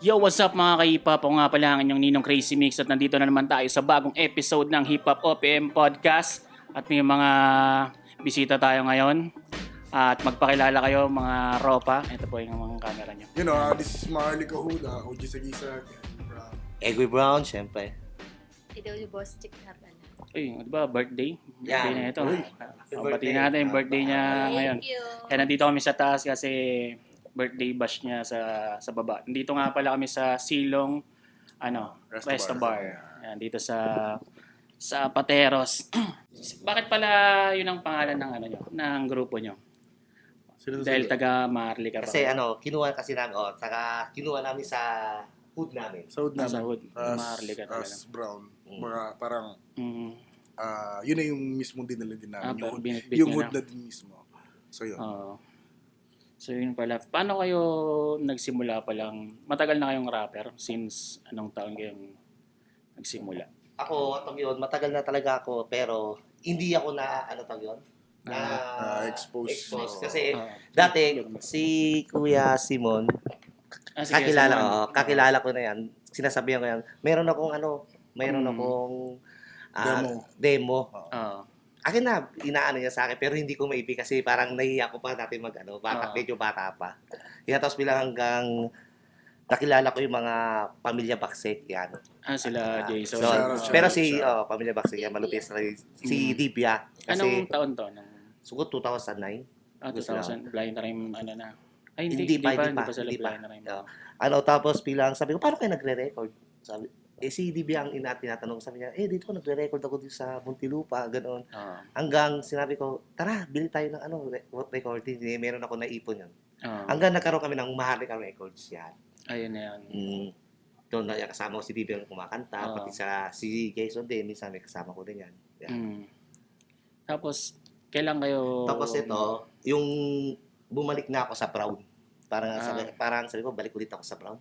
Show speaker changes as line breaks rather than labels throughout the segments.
Yo, what's up mga ka-hip-hop? Ako nga pala ang inyong Ninong Crazy Mix at nandito na naman tayo sa bagong episode ng Hip Hop OPM Podcast at may mga bisita tayo ngayon at magpakilala kayo mga ropa. Ito po yung mga camera nyo.
You know, this is Marley Cahuda, OG Sagisa.
Eggy Brown, syempre.
PW Boss Chick na pala.
Uy, di ba birthday? Birthday
Yeah.
na ito.
Birthday.
Pati natin yung birthday niya ngayon.
Thank you.
Kaya nandito kami sa taas kasi birthday bash niya sa baba. Nandito nga pala kami sa Silong Resto Bar. Yan, dito sa Pateros. Bakit pala yun ang pangalan ng nyo, ng grupo nyo? Dahil taga Marley ka pa.
Kasi kinuha kasi namin, kinuha namin sa hood namin.
Sa hood namin.
Sa hood. Marley ka talaga.
As Brown. Mga parang, yun na yung mismong dinala din namin. Yung hood na din mismo. So yun.
So yun pala. Paano kayo nagsimula pa lang? Matagal na kayong rapper? Since anong taon kayong nagsimula?
Ako, matagal na talaga ako, pero hindi ako
Expose.
Kasi dati, si Kuya Simon,
Sige,
kakilala ko na yan. Sinasabihan ko yan, meron akong demo. Akin na, inaano niya sa akin, pero hindi ko maibig kasi parang nahiya ko pa dati medyo bata pa. Yan, tapos bilang hanggang nakilala ko yung mga pamilya Baksek, yan.
Sila Jason.
Pero si pamilya Baksek, yan, malupis na si Dibia.
Anong taon to?
Sugot 2009.
2000, Blind Rhyme, na. Ay, hindi pa sila Blind Rhyme.
Tapos bilang, sabi ko, paano kayo nagre-record? Sabi, si Dibia ang tinatanong, sabi niya, dito ko nagre-record ako dito sa Muntinlupa, ganoon. Hanggang sinabi ko, tara, bili tayo ng recording. Meron ako naipon yun. Hanggang nagkaroon kami ng Maharlika Records yan.
Ayun na yan.
Doon na kasama ko si Dibia ang kumakanta, pati si Jason din, minsan may kasama ko din yan.
Tapos, kailan kayo...
Tapos ito, yung bumalik na ako sa Brown. Parang sabi ko, balik ulit ako sa Brown.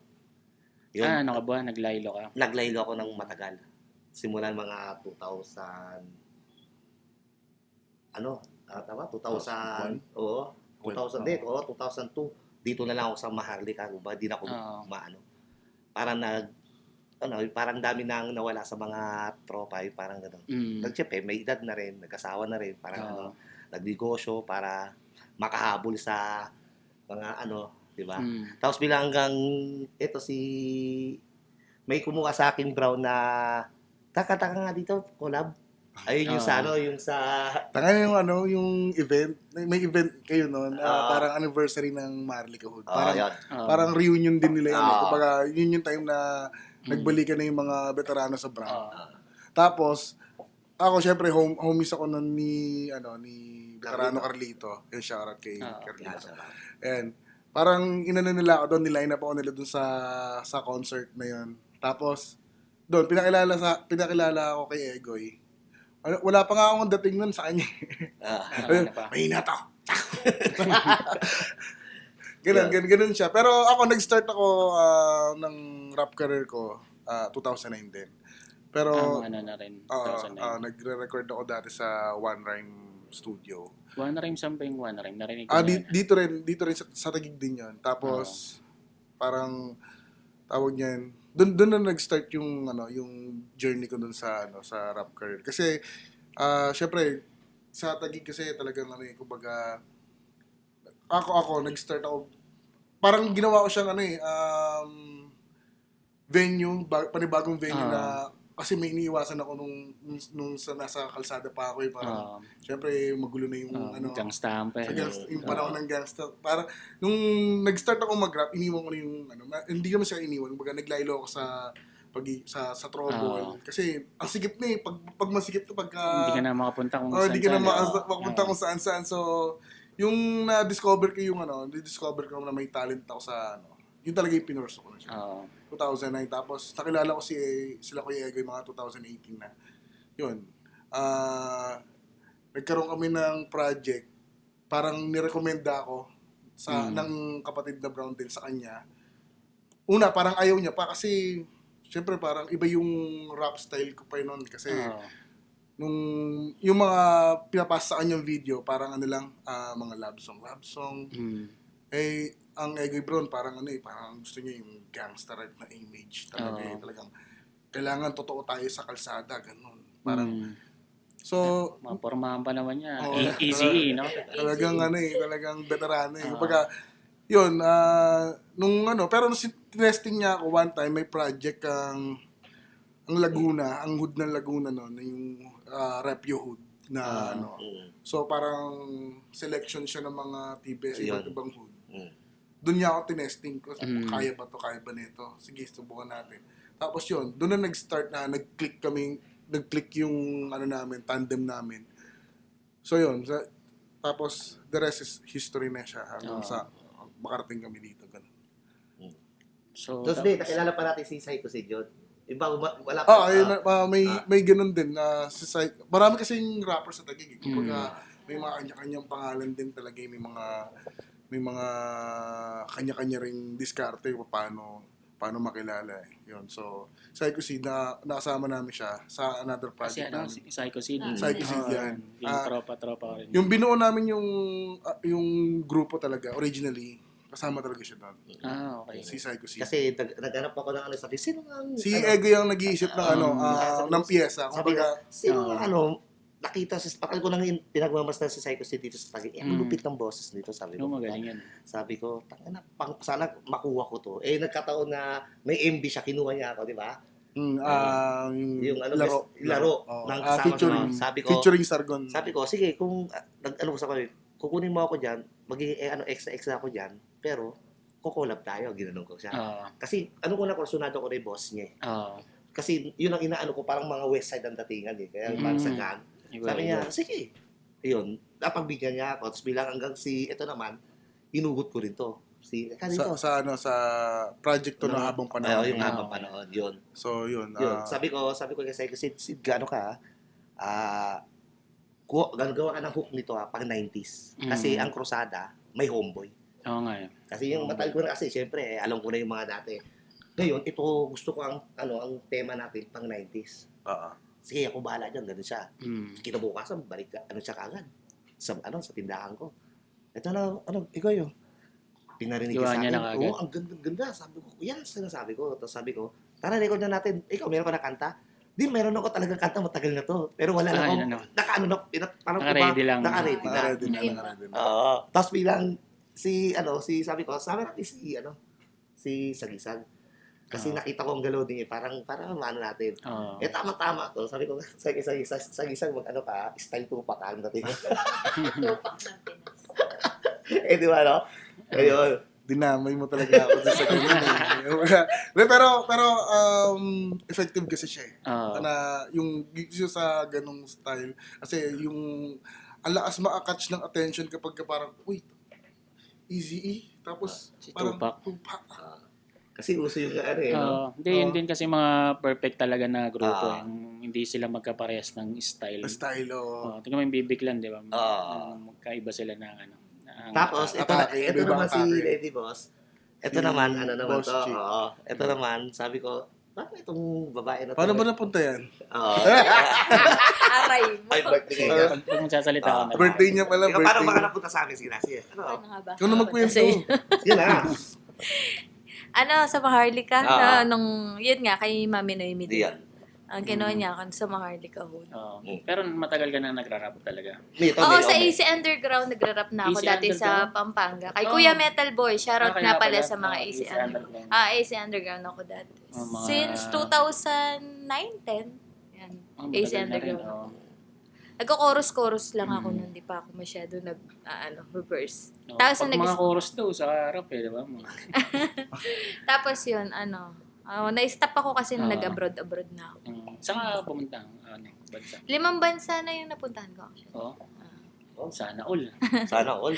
Yun.
Ano ka ba? Naglaylo ka?
Naglaylo ako ng matagal. Simulan mga 2000... 2000... Oo. 2002. Dito na lang ako sa Maharlika. Di na ako parang dami nang nawala sa mga tropa. Parang gano'n. Siyempre, may edad na rin. Nagkasawa na rin. Parang nagnegosyo para makahabol sa mga diba? Tapos bilang hanggang ito may kumuha sa akin Brown na taka nga dito, collab. Ayun yung
Tanga yung event. May event kayo noon. Parang anniversary ng Marley Cahood. Parang reunion din nila yun. Kumbaga, yun yung time na nagbalikan na yung mga veterano sa Brown. Tapos, ako syempre homies ako nun ni veterano Carlito. Yung shoutout kay Carlito. And parang inano nila ako doon, niline up ako nila doon sa concert na yun. Tapos, doon, pinakilala ako kay Egoy. Wala pa nga akong dating nun sa kanya. Mahina to. Ganun siya. Pero ako, nag-start ako ng rap career ko 2009 din. Pero,
na rin, 2009.
nagre-record ako dati sa One Rhyme Studio.
One Rhyme, saan ba yung One Rhyme? Narinig ko
dito rin sa Taguig din yun. Tapos, parang, tawag niyan, doon na nag-start yung journey ko doon sa rap career. Kasi syempre sa Taguig kasi talagang kumbaga ako nag-start ako, parang ginawa ko siyang venue, panibagong venue na kasi may iniiwasan ako nung nasa kalsada pa ako parang syempre magulo na yung
gangsta
yung panahon ng gangsta. Para nung nag-start ako mag-rap, iniwan ko na yung hindi naman siya iniwan, kumbaga naglaylo ako sa trouble. Kasi ang sikip na pag masikip to
hindi ka na makapunta kung
saan. Hindi ka na makapunta kung saan. So yung na-discover ko na may talent ako sa yun talaga yung pinurso ko na siya. 2009. Tapos, nakilala ko sila Kuya Egoy mga 2018 na. Yun. Nagkaroon kami ng project. Parang nirekomenda ako ng kapatid na Brown din sa kanya. Una, parang ayaw niya pa kasi syempre parang iba yung rap style ko pa noon kasi nung yung mga pinapasa sa kanyang video, parang mga love song. ang Egoy Bron, parang parang gusto niya yung gangster na image. Talaga, talagang, kailangan totoo tayo sa kalsada, ganun. Parang, so,
Mga pormahan pa naman niya.
Easy,
no?
talagang talagang veterano Kumbaga, yun, pero nung tinesting niya ako one time, may project ang Laguna, ang hood ng Laguna noon, yung Repio hood na So parang selection siya ng mga TBS iba't ibang hood. Doon niya ako tinesting ko, kaya ba nito? Sige, subukan natin. Tapos yun, doon na nag-start na nag-click yung tandem namin. So yun, tapos the rest is history na siya hanggang sa makarating kami dito. Ganun.
So,
Tapos nakilala pa natin si Psycho si John. Iba, wala pa.
May ganun din na marami kasing rapper sa Taguig. Kumbaga, may mga kanya-kanyang pangalan din talaga. May mga kanya-kanya ring diskarte paano makilala Yun. So, Psycho Seed nakasama namin siya sa another project namin.
Psycho Seed.
Psycho Seed yan.
Yung tropa rin.
Yung binuo namin yung grupo talaga, originally, kasama talaga siya doon.
Okay.
Si Psycho Seed.
Kasi naghanap ako ng sabi, sino ang...
Si Ego yung nag-iisip ng ng piyesa.
Sabi
Kumbaga,
sino nakita sa patal ko nang pinagmamasdan si Psycho Seed dito sa Taguig. Ang lupit ng boses nito, sabi ko.
Magaling yan.
Sabi ko, tangina, sana makuha ko to. Nagkataon na may MB siya, kinuha niya ako, di ba? Yung laro ng kasama
featuring,
siya. Sabi ko,
featuring Sargon.
Sabi ko, sige, kung kukunin mo ako diyan, magiging extra ako diyan, pero kukolab tayo, ginanong ko siya. Kasi ko na kursunado ko rin boss niya. Kasi yun ang inaano ko, parang mga west side ang datingan Kaya parang sa gang. Sabi niya, sige. Ayun, napagbigyan niya ako. Tapos bilang hanggang ito naman, hinugot ko rin to.
Sa project to na habang panahon.
Yung habang panahon, yun.
So, yun.
Sabi ko kasi Sid, gaano ka, gagawa ka ng hook nito pang 90s. Kasi ang Crusada, may homeboy.
Oo nga
Kasi yung matagal ko na kasi, syempre, alam ko na yung mga dati. Ngayon, ito gusto ko ang tema natin pang 90s. Sige, ako bahala dyan, ganun siya. Kinabukasan, balik ka, siya kagad. Sa tindahan ko. Ito ikaw yun. Pinarinig ka sa akin. Oo, ang ganda. Sabi ko, yan sinasabi ko. Tapos sabi ko, tara, record na natin. Ikaw, meron ka na kanta? Di, meron ako talagang kanta, matagal na to. Pero wala lang ako. Naka-ready lang. Naka-ready na. Tapos bilang, sabi ko, sabi natin si Sagisag. Kasi nakita ko ang galaw din parang maano natin. Tama-tama to. Sabi ko, Sagisag, style tupak ka ang dating.
Tupak ng Pinas.
Di ba, no? Ayun.
Dinamay mo talaga ako sa ganyan. Pero effective kasi siya na yung sa ganung style. Kasi yung ang lakas maka-catch ng attention kapag parang, uy, Easy tapos parang tupak.
Kasi uso yung
Hindi, yun din kasi mga perfect talaga na grupo. Hindi sila magkaparehas ng style. Tingnan mo yung Bibiglan, di ba? Magkaiba sila ng
Tapos, ito naman si Lady Boss. Ito naman, ito naman, sabi ko, bakit itong babae na to?
Paano ba napunta yan?
Aray mo.
Ay, birthday niya.
Pag magsasalita ka na.
Birthday niya pala.
Paano baka napunta sa amin si Nasi?
Ikaw na magkwento.
Yun na.
Sa Maharlika, yun nga, kay Mami Noemi din. Ang kinuha niya ako sa Maharlika Hood.
Pero matagal ka na nagra-rap talaga.
Oo, sa AC Underground, nagra-rap na ako dati sa Pampanga. Kay Kuya Metal Boy, shoutout nga pala sa mga AC Underground. AC Underground ako dati. Since 2009-10. Yan, AC Underground. Nagko-chorus lang ako nun, di pa ako masyado reverse. Tapos
mga chorus daw sa rap di ba?
Tapos yun, na-stop ako kasi nag-abroad na ako.
Saan ka pumunta? Bansa?
5 bansa na yung napuntahan ko actually.
Sana all.
Sana all.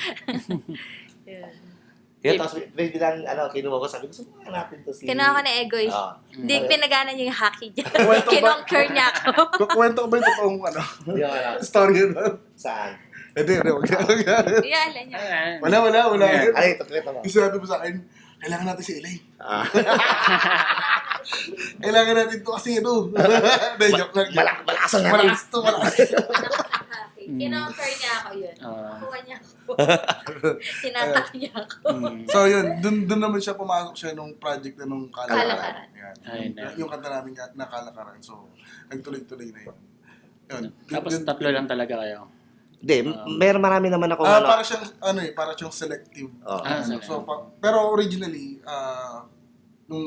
Yun.
Kaya tapos bilang kinuha ko, sabi ko, subukan natin to si...
Kinuha ko na Egoy. Hindi pinagana niya yung hockey dyan. Kinonquer niya ako.
Kukwento ko ba yung totoong story yun?
Saan?
Hindi, wag yan.
Iyaala niya.
Wala.
Ay, ito mo.
Sabi mo sa akin, kailangan natin si Elaine. Kailangan natin to kasi Joke lang.
Malakas.
Malakas to.
In-offer niya ako yun. Kuha niya ako. Tinatak niya ako.
So yun, dun naman siya pumasok siya nung project na nung Kalakaran. Yan.
Ayun na.
Yung kanta namin na Kalakaran. So, nagtuloy-tuloy na yun. Yun.
Tapos tatlo lang talaga kayo.
Hindi, marami naman ako
Para siyang, para siyang selective.
So,
Pero originally, nung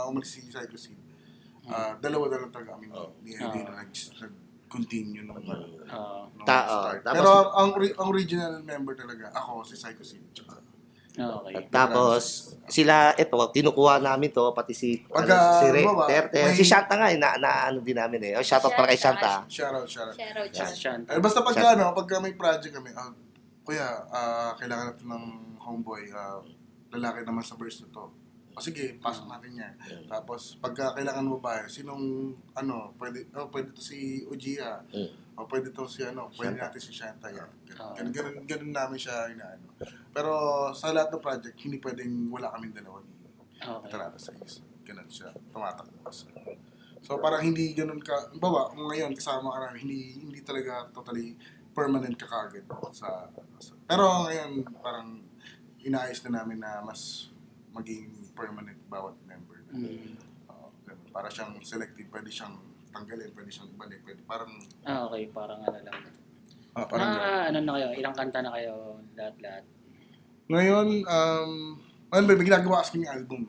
umalis si Psycho Sid, dalawa talaga kami ni Eddie na nag-continue nung start. Pero ang original member talaga, ako, si Psycho Sid.
okay.
Tapos, sila, kinukuha namin to, pati si Terte. Si Shanta nga, ano din namin eh. Shoutout para kay Shanta.
Shoutout.
Shanta.
Basta pagka may project kami, kuya, kailangan natin ng homeboy, lalaki naman sa verse na to. O sige, pasok natin yan. Tapos, pagka kailangan mo ba, sinong, pwede to si Ujia. O pwede to si, pwede natin si Shanta yan. Ganun namin siya inaano. Pero sa lahat ng project, hindi pwedeng wala kaming dalawa ni Tarata sa isa. Ganun siya, tumatakbo. So parang hindi ganun ka, ngayon kasama ka namin, hindi talaga totally permanent ka kagad pero ngayon parang inaayos na namin na mas maging permanent bawat member. Ganun. Para siyang selective, pwede siyang tanggalin, pwede siyang ibalik, pwede parang...
okay, parang ano lang.
Parang
ano na kayo? Ilang kanta na kayo? Lahat?
Ngayon, may ginagawa kasi kaming album.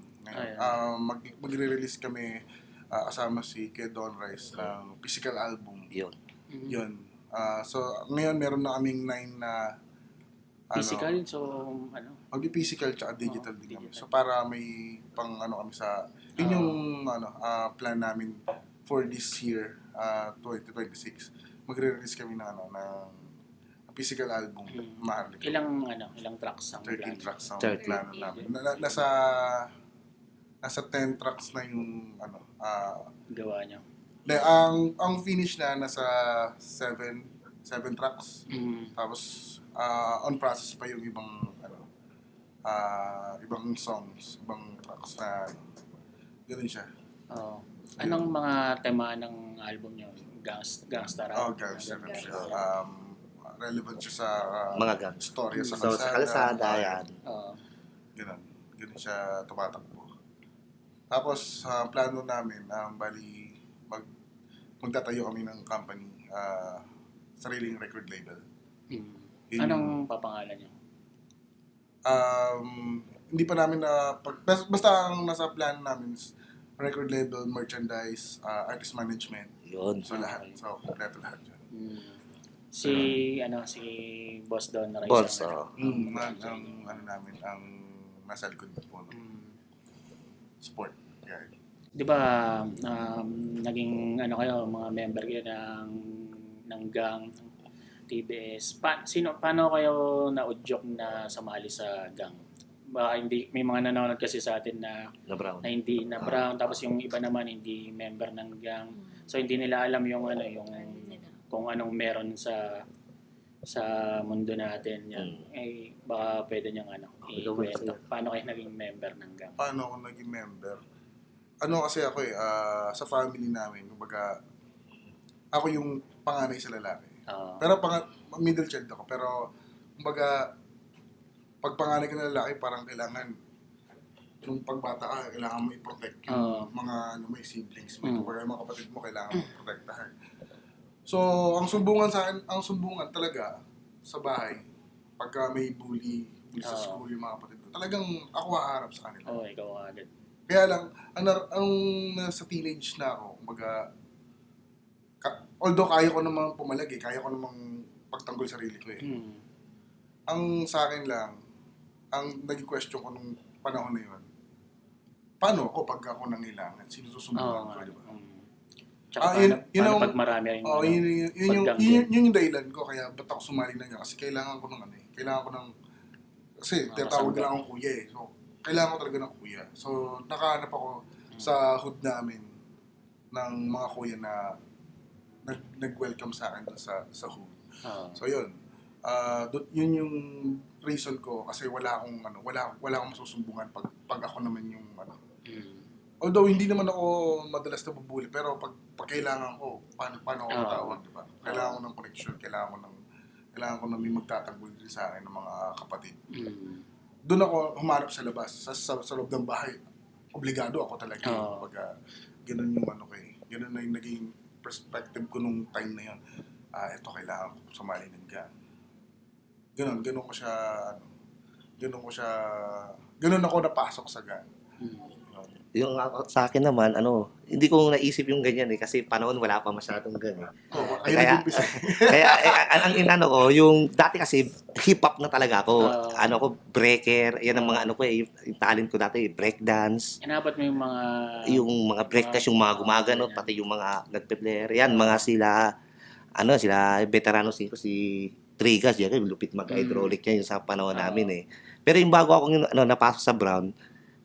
Magre-release kami kasama si Ked Don Rice ng physical album. Yun. So, ngayon meron na kaming 9 na
physical, so
Mag-physical tsaka digital din kami. So, para may pang kami sa... Yun yung plan namin for this year, 2026. Magre-release kami ng physical album.
Ilang tracks ang
13 tracks ang
13.
plano namin. Nasa 10 tracks na yung
gawa nyo?
Ang finish na nasa 7 tracks. Tapos on process pa yung ibang ibang songs, ibang tracks na ganoon siya.
Anong mga tema ng album nyo? Gangsta rap?
Gangsta rap siya. Relevant siya sa
mga gang.
Storya sa
kalsada. Yan.
Ganun siya tumatakbo. Tapos, plano namin, bali, magtatayo kami ng company, sariling record label.
Anong papangalan nyo?
Hindi pa namin basta ang nasa plan namin is record label, merchandise, artist management.
Yun.
So lahat. So, kompleto lahat yun.
Si Boss Don Rice.
Boss,
ang namin, ang nasa likod po ng sport. Yeah.
Di ba, naging kayo, mga member kayo ng gang, TBS. Paano kayo naudyok na sumali sa gang? Baka hindi, may mga nanonood kasi sa atin na hindi na brown, tapos yung iba naman hindi member ng gang. So hindi nila alam yung kung anong meron sa mundo natin yan. Baka pwede niyang ikwento. Paano kayo naging member ng gang?
Paano ako naging member? Kasi ako sa family namin, kumbaga ako yung panganay sa lalaki. Pero middle child ako, pero kumbaga pag panganay ka na lalaki, parang kailangan nung pagbata ka, kailangan mo i-protect yung mga may siblings mo, kumbaga yung mga kapatid mo, kailangan mo protektahan. So, ang sumbungan talaga sa bahay, pagka may bully sa school yung mga kapatid ko, talagang ako haharap sa kanila.
Ikaw agad.
Kaya lang, sa teenage na ako, kumbaga, although kaya ko namang pumalagi, kaya ko namang pagtanggol sarili ko Ang sa akin lang, ang naging question ko nung panahon na yun, paano ako pag ako nangailangan? Sino susumbungan ko, di ba?
Tsaka paano pag marami rin
yun yung dahilan ko, kaya ba't ako sumali na niya? Kasi kailangan ko kasi tinatawag nila akong kuya So, kailangan ko talaga ng kuya. So, nakahanap ako sa hood namin ng mga kuya na nag-welcome sa akin doon sa hood. So, yun. Yun yung reason ko kasi wala akong masusumbungan pag ako naman yung Although hindi naman ako madalas na bubuli, pero pag kailangan ko, paano ako matawag, di ba? Kailangan ko ng connection, kailangan ko na may magtatanggol din sa akin ng mga kapatid. Doon ako humarap sa labas, sa loob ng bahay. Obligado ako talaga. Pag ganun yung ano ko eh. Ganun na yung naging perspective ko nung time na yun. Ito kailangan ko sumali ng gang. Ganun ko siya, ganun ako napasok sa gang.
Yung sa akin naman, hindi ko naisip yung ganyan eh. Kasi panahon wala pa masyadong ganyan. Kaya ang inano ko, yung dati kasi hip-hop na talaga ako. Ko, breaker. Yan ang mga yung talent ko dati, breakdance.
Inabot mo
yung mga breakdance, yung mga gumaganot, pati yung mga nagpe-player. Yan, mga sila veterano si Trigas, yan, lupit mag-hydraulic yan yung sa panahon namin eh. Pero yung bago akong napasok sa Brown,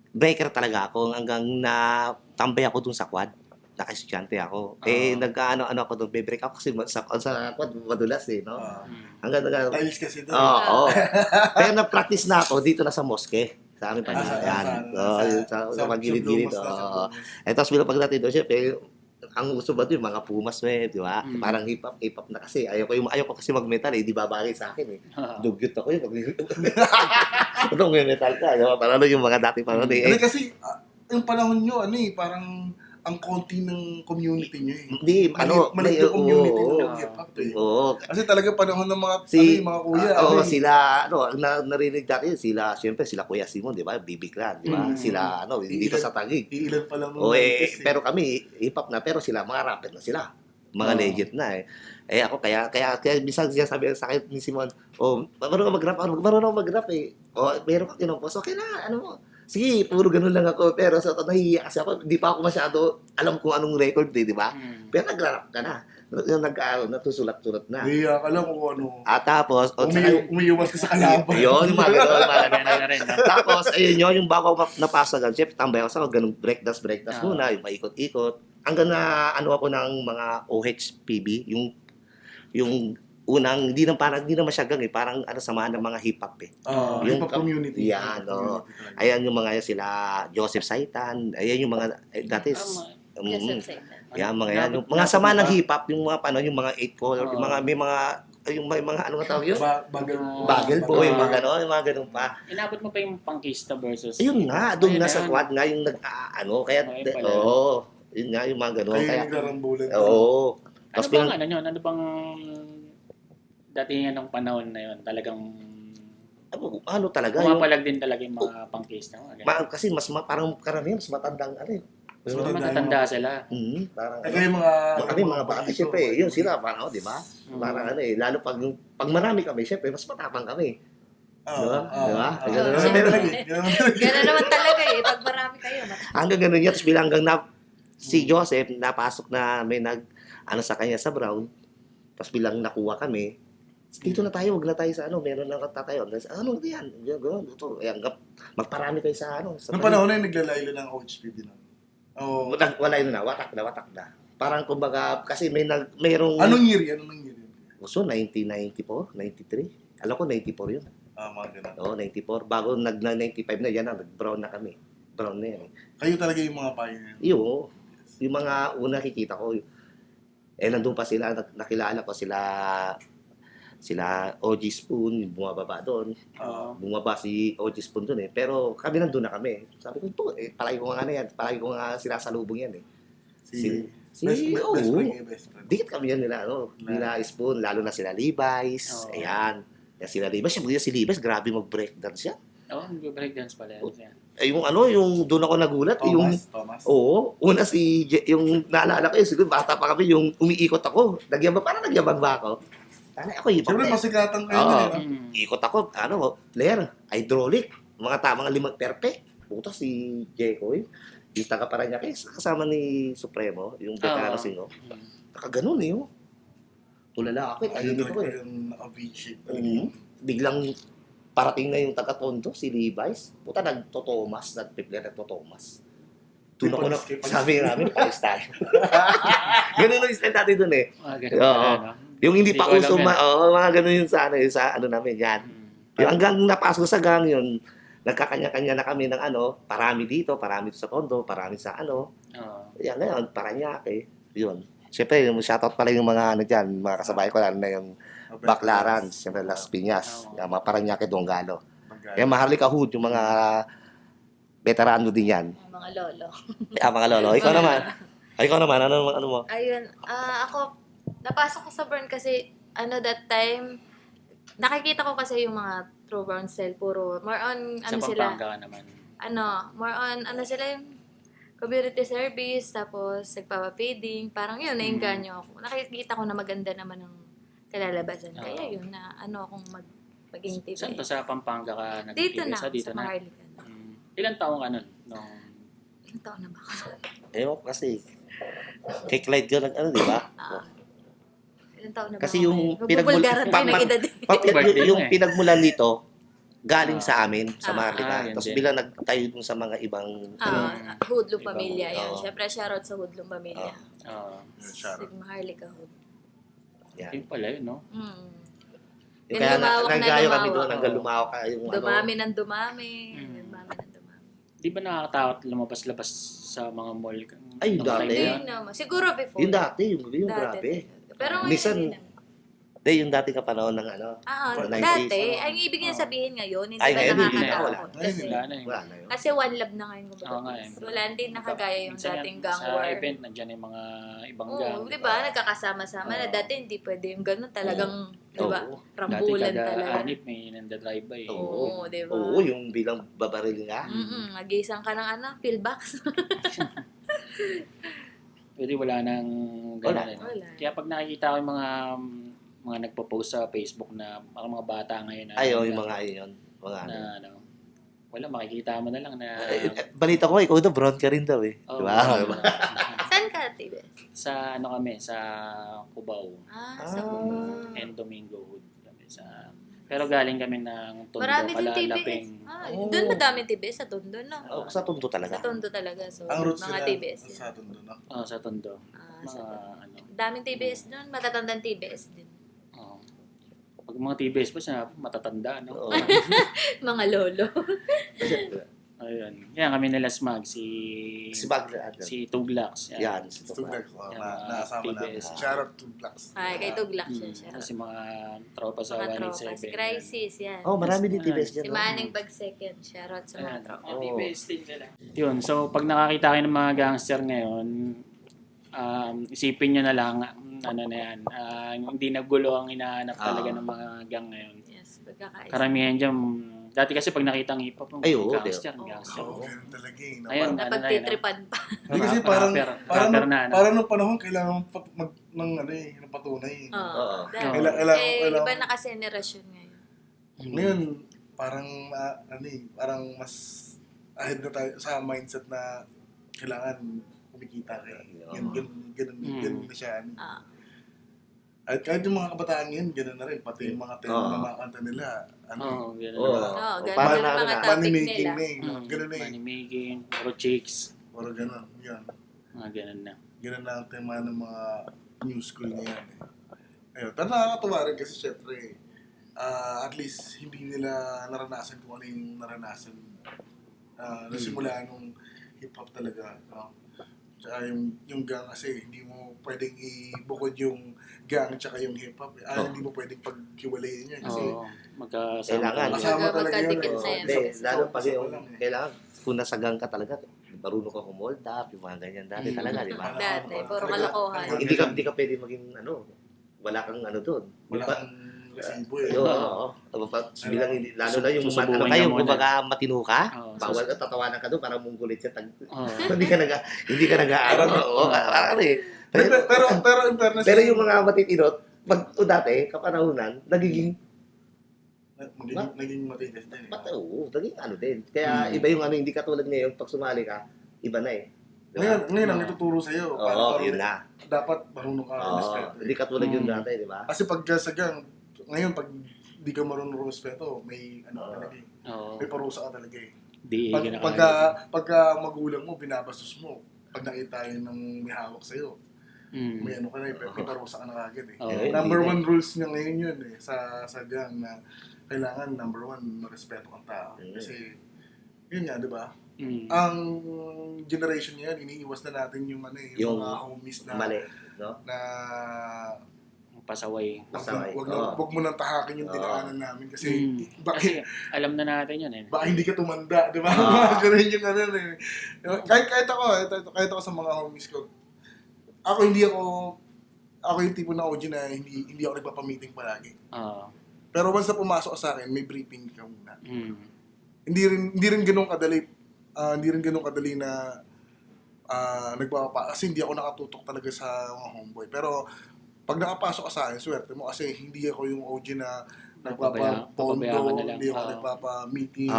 breaker talaga ako hanggang na tambay ako dun sa quad. Naka-estudyante ako. Ako doon, be-break ako kasi sa quad madulas eh, no? Hanggang
Tiles kasi doon.
Oo. Pero na-practice na ako dito na sa mosque. Sa amin pa yan. Sa magilid-gilid. Tapos bilang pagdating doon, syempre, ang gusto ba doon, mga Pumas, di ba? Parang hip-hop na kasi. Ayaw ko kasi mag-metal eh, di babagay sa akin eh. Dugyot ako yun. Anong may metal ka? Parang yung mga dati pa rin eh.
Kasi, yung panahon nyo, parang ang konti ng community nyo eh.
Hindi,
maliit yung community ng hip-hop eh. Kasi talaga panahon ng mga kuya.
Sila, narinig dati, siyempre sila Kuya Simon, di ba? BB Clan, di ba? Sila, dito sa Taguig.
Ilan pa lang.
Pero kami, hip-hop na, pero sila, mga rapper na sila. Mga legend na eh. Ako, kaya minsan siya sabi sa akin ni Simon, marunong mag-rap eh. Meron kang kinumpos, okay na, sige, puro ganun lang ako. Pero sa nahihiya kasi ako, di pa ako masyado alam kung anong record eh, di ba? Pero nag-rap ka na. Natusulat-sulat na.
Hiya ka lang kung ano.
Tapos,
umiiwas ka sa kalaban.
Yun, yung mga ganun. Tapos, ayun yun, yung bago ako napasagan, syempre, tambay ako sa ganung breakdance muna, yung maikot-ikot. Hanggang na, ako ng mga OHPB, yung unang, hindi naman siya gang eh, parang samahan ng mga hip-hop eh.
Yung hip-hop community.
Yan, ayan yung mga sila, Joseph Saitan, ayan yung mga, dati, yan, mga yan, yung mga sama ng hip-hop, yung mga yung mga 8 color, yung mga, may mga ano nga tawag yun? Bagel po, yung mga ganun pa.
Inabot mo pa yung Punkista versus...
Ayun nga, doon nga sa quad nga, yung kaya, yun nga, yung mga ganun.
Kaya naglarambulan.
Ano bang ano bang datingan ng panahon na yun? Talagang
talaga
pumapalag din talaga yung mga Punkista.
Kasi parang karamihan, mas matandang
mas matatanda sila.
Parang
mga
bata, syempre, yun sila, parang, di ba? Parang lalo pag marami kami, syempre, mas matapang kami. Diba?
Gano'n naman talaga eh, pag marami kayo.
Hanggang ganun yan, tapos hanggang si Joseph, napasok na may sa kanya sa Brown, tapos bilang nakuha kami, dito na tayo, wag na tayo sa meron na tatayo. Ano yan? Magparami kayo sa
Noong panahon na yung naglalaylo ng OHPB na.
Wala yun na, watak na. Parang kumbaga, kasi mayroong...
Anong year yan?
So, 1994, 93. Alam ko, 94 yun.
Mga ganun.
94. Bago nag-95 na yan, nag-brown na kami. Brown na yan.
Kayo talaga yung mga pioneer.
Yung mga una nakikita ko, nandun pa sila, nakilala ko sila OG Spoon, bumababa doon. Bumaba si OG Spoon doon eh. Pero kami nandun na kami. Sabi ko, palagi ko nga yan. Palagi ko nga sinasalubong yan eh.
Best friend.
Dikit kami yan nila, Nila Spoon, lalo na sila Levi's. Ayan. Sila Levi's. Si Levi's, grabe mag-breakdance yan.
Mag-breakdance pala yan.
Yung doon ako nagulat.
Thomas.
Una yung naalala ko siguro bata pa kami, yung umiikot ako. Parang nagyabang ba ako? Ako hip-hop.
Siyempre, masikatan kayo nila.
Ikot ako, player, hydraulic, mga 5 perfect. Puta si Jekoy, yung taga Paranaque, kasama ni Supremo, yung veterano singo. Nakaganon eh, tulala ako tahimik ako eh. Biglang parating na yung taga-Tondo, si Levi's. Puta, nagto-Thomas. Doon ako sabi namin, palis tayo. Ganun ang style natin doon eh. Yung hindi pa uso, mga ganun yun sa namin yan. Yung hanggang napasok sa gang yun, nagkakanya-kanya na kami ng ano, parami dito sa Tondo, parami sa ano. Yan, ngayon, Paranaque. Yun. Siyempre, yung shoutout pala yung mga ano dyan, mga kasabay ko na yung Baclaran, siyempre Las Piñas, yung mga Paranaque, Donggalo. Kaya Maharlika Hood, yung mga veterano din yan.
Mga lolo.
Mga lolo. Ikaw naman, ano mo?
Ayun, ako, napasok ko sa burn kasi, that time, nakikita ko kasi yung mga true brown cell, puro, more on,
Sa
sila,
Pampanga naman.
more on, sila yung community service, tapos nagpapapiding, parang yun, nainganyo ako. Nakikita ko na maganda naman ang kalalabasan. Kaya yun, na akong maging TV.
Saan to? Sa Pampanga ka
Dito
nag-TV?
na,
Dito
sa
na.
Maharlika.
Ilan taong ka nun?
Ilang taon na ba ako?
Ewan kasi, kay Clyde yun, di ba?
Ilang taon na ba
Kasi
ako?
yung
Magbubulgaran tayo ng edad.
yung pinagmulan nito, galing sa amin, sa Maharlika.
yun
Tapos
din.
bilang nagtayo dun sa mga ibang...
Hoodlum Pamilya. Yan.
Oo.
Siyempre, shoutout sa Hoodlum Pamilya.
Shoutout.
Maharlika Hood.
Yan.
Yun pala yun, no?
Yung
Then
kaya
lumawak na
nanggayo kami
lumawak.
doon, hanggang lumawa ka yung
Dumami
ano.
ng dumami.
Mm.
Dumami ng dumami.
Di ba nakakatakot lumabas-labas sa mga mall?
Ay,
Nung
dati.
time na
Hindi
yun?
naman. Siguro before.
Yung dati, yung
Dati.
grabe.
Pero ngayon,
Minsan,
hindi naman.
Hindi, yung dati ka panahon ng ano.
Ah,
90s.
dati. Ang ibig niya sabihin ngayon, hindi
Ay,
ba
ngayon, hindi na,
nakakatakot?
wala.
Kasi,
Wala na yun.
Wala na yun.
kasi one love na ngayon.
Oo nga, eh.
Wala din nakagaya yung
Minsan
dating
yan,
gang
sa
war.
event, nandiyan yung mga ibang gang.
Oo, di ba? Nagkakasama-sama na.
Oo.
Dati hindi pwede yung ganun. Talagang, di ba?
Oo.
Rambulan
Dati
talaga.
kada anip may nanda-drive by.
Oo, di ba?
Oo, yung bilang babaril nga.
Mag-iisang ka ng pillbox.
Pwede wala nang
Wala.
ganun.
Wala.
Kaya pag nakikita ko yung mga nagpo-post sa Facebook na parang mga bata ngayon na,
Ayaw, yung mga yun. Mga ano.
na ano, wala, makikita mo na lang na
Balita ko, ikaw daw, brown ka rin daw eh.
oh,
Di ba?
Saan ka, Tibes?
sa ano kami, sa Cubao
Sa Cubao.
and Domingo Hood kami sa, pero galing kami ng Tondo,
Marami din
Kalalaping.
TBS. Doon madami TBS sa Tondo, no?
Oh, sa Tondo talaga.
Sa Tondo talaga. So,
Ang roots
mga
nila
TBS.
sa Tondo, no?
Sa Tondo.
Sa
Mga
Tondo.
ano.
Daming TBS doon. Matatandang TBS din.
Oh. Pag mga TBS pa siya, matatanda, no?
Oo.
Mga lolo.
Ayun. Yan kami nila Smag, si Tuglax.
Yan.
Student ko,
Yan,
nakasama namin.
TBS.
Shout out to Blacks.
Ay, kay Tuglak siya. siya.
Kasi mga tropa sa
Mga tropa.
187.
Si Crisis, yan.
Oh, marami din TBS dyan.
Si Manning Bagsek yan. Shoutout sa mga tropa.
Oo.
TBS din sila. Yun, so pag nakakita kayo ng mga gangster ngayon, isipin nyo na lang, ano na yan, hindi nagulo ang hinahanap talaga ng mga gang ngayon.
Yes, pagkakaisa.
Karamihan dyan, dati kasi pag nakita ang hip-hop,
Ay, oo,
gangster,
oo.
gangster.
Oo, ganun talaga eh. no?
Ayun,
Parang-
Napagtitripan pa.
Hindi kasi parang,
rapper na, ano?
parang nung panahon, kailangan ng ng patunay.
Oo.
Dahil,
Kailangan-
iba na kasi generasyon ngayon.
Ngayon, parang, parang mas ahead na tayo sa mindset na kailangan kumikita kayo. Ganun na siya. At kahit yung mga kabataan ngayon, ganun na rin. Pati yung mga tema na mga kanta nila.
Oo, ganun
Oo.
na.
Oo,
Oh,
ganun
paano
ang
na-
mga
Money
topic
making
nila.
na eh. Ganun na eh.
Money making, puro chicks,
Puro ganun. Yan.
mga ganun na.
Ganun na ang tema ng mga new school ngayon eh. Ayun. Pero nakakatuwa rin kasi syempre, at least hindi nila naranasan kung ano yung naranasan. Nasimula nung hip-hop talaga. No? Tsaka yung gang kasi, hindi mo pwedeng ibukod yung gang tsaka yung hip-hop. Hindi mo pwedeng paghiwalayin yan. Kasi
Oo, magkasama
Kailangan.
talaga.
kasama talaga yun.
Magkadikit na yan.
Hindi, lalo pa
Kasama
yung
lang eh.
kailangan, kung nasa gang ka talaga, marunong ka kumold up, yung mga ganyan dati talaga, di ba?
Dati, puro kalokohan.
Hindi ka pwede maging wala kang ano doon.
Wala kang resibo eh.
Oo. Bilang hindi, lalo na yung
Susubukan
kayo,
niya muna.
kumbaga matino ka,
Oo,
bawal ka, tatawanan ka doon, parang munggulit siya.
Oo.
Hindi ka nag-aaral. Oo, parang eh.
Pero in fairness,
Pero yung mga matitinot, dati, kapanahunan, naging
matigas din eh.
oo, naging ano din. Kaya iba yung hindi katulad ngayon, pag sumali ka, iba na eh. Diba?
Ngayon ang ituturo sa'yo.
Oo, yun na.
Dapat marunong ka
Oo,
respeto.
hindi katulad yung dati, di ba?
Kasi pag sa gang, ngayon pag di ka marunong respeto, may ano ka talaga eh.
Oo.
May parusa ka talaga eh.
Di
Pagka magulang mo, binabastos mo. Pag nakita yun ng may hawak sa'yo, may ano ka na eh, may parusa ka na kagad eh.
Oo.
Number one rules niya ngayon yun eh, sa gang na kailangan number one, marespeto ang tao. Kasi yun nga, di ba?
Mm.
Ang generation ngayon, iniiwas na natin yung
Yung
mga homies na
Mali, no?
na
Pasaway.
Pasaway.
wag mo nang tahakin yung dinaanan namin kasi
Kasi alam na natin yun eh.
baka hindi ka tumanda, di ba? Ganun yung eh. Kahit ako sa mga homies ko, ako yung tipo na OG na hindi ako nagpapamiting palagi. Pero once na pumasok ka sa akin, may briefing ka muna. Hindi rin ganoon kadali na kasi hindi ako nakatutok talaga sa mga homeboy. Pero pag nakapasok ka sa akin, swerte mo kasi hindi ako yung OG na nagpapapondo, hindi ako nagpapa-meeting.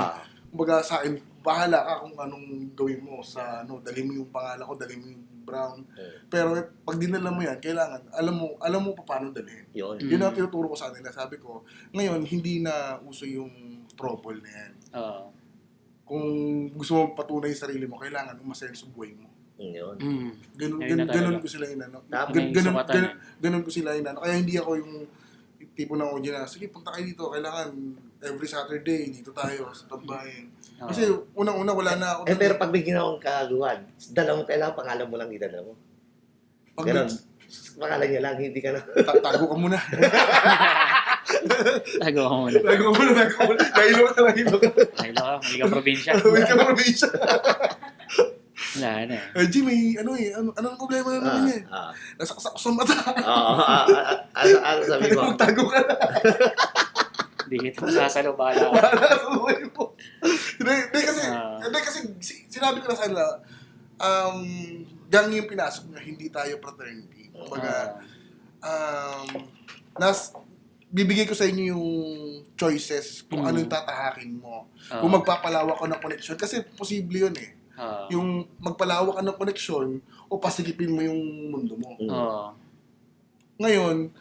Kumbaga sa akin, bahala ka kung anong gawin mo sa dali mo yung pangalan ko, dali mo yung Brown. Pero pag dinala mo yan, kailangan, alam mo pa paano dalhin. Yun ang tinuturo ko sa kanila. Sabi ko, ngayon, hindi na uso yung trouble na yan. Kung gusto mo patunay yung sarili mo, kailangan umasaya sa buhay mo.
Yun.
Ganun ko sila inano. Ganun ko sila inano. Kaya hindi ako yung tipo ng OG na, sige, punta kayo dito. Kailangan every Saturday, dito tayo sa tambahin. Kasi unang-una, wala na ako.
Pero pag may ginawang kagawan, kailangan pangalan mo lang idala mo. Ganun. Pangalan niya lang, hindi ka na.
Tago ka muna.
Tago ka muna.
Lahilo ka.
Mali ka probinsya. Wala na.
G, may anong problema naman niya? Nasaksak ko sa mata.
Ano sabi mo?
Magtago ka na.
Hindi kita masasalo, bahala.
Hindi kasi sinabi ko na sa kanila, gang yung pinasok na hindi tayo fraternity. Kumbaga, bibigay ko sa inyo yung choices kung ano yung tatahakin mo. Kung magpapalawak ko ng connection. Kasi posible yun eh. Yung magpalawak ka ng connection o pasigipin mo yung mundo mo. Ngayon,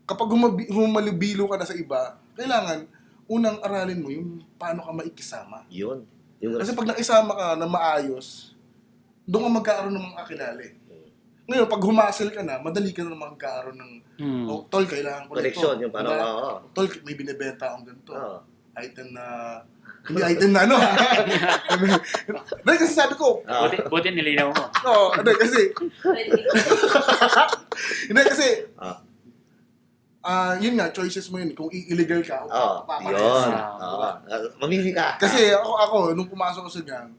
kapag humalibilo ka na sa iba, kailangan unang aralin mo yung paano ka maikisama.
Yun.
Kasi pag nakisama ka na maayos, doon ka magkakaroon ng mga kakilali. Ngayon, pag humasel ka na, madali ka na magkakaroon ng tol, kailangan ko
connection,
nito.
yung parang,
Tol, may binibenta akong ganito. Item na, hindi item na ano. Dahil kasi sabi ko,
Buti nilinaw mo.
kasi, yun nga, choices mo yun. Kung illegal ka,
yun. Mamili ka.
Kasi ako, nung pumasok ko sa gang,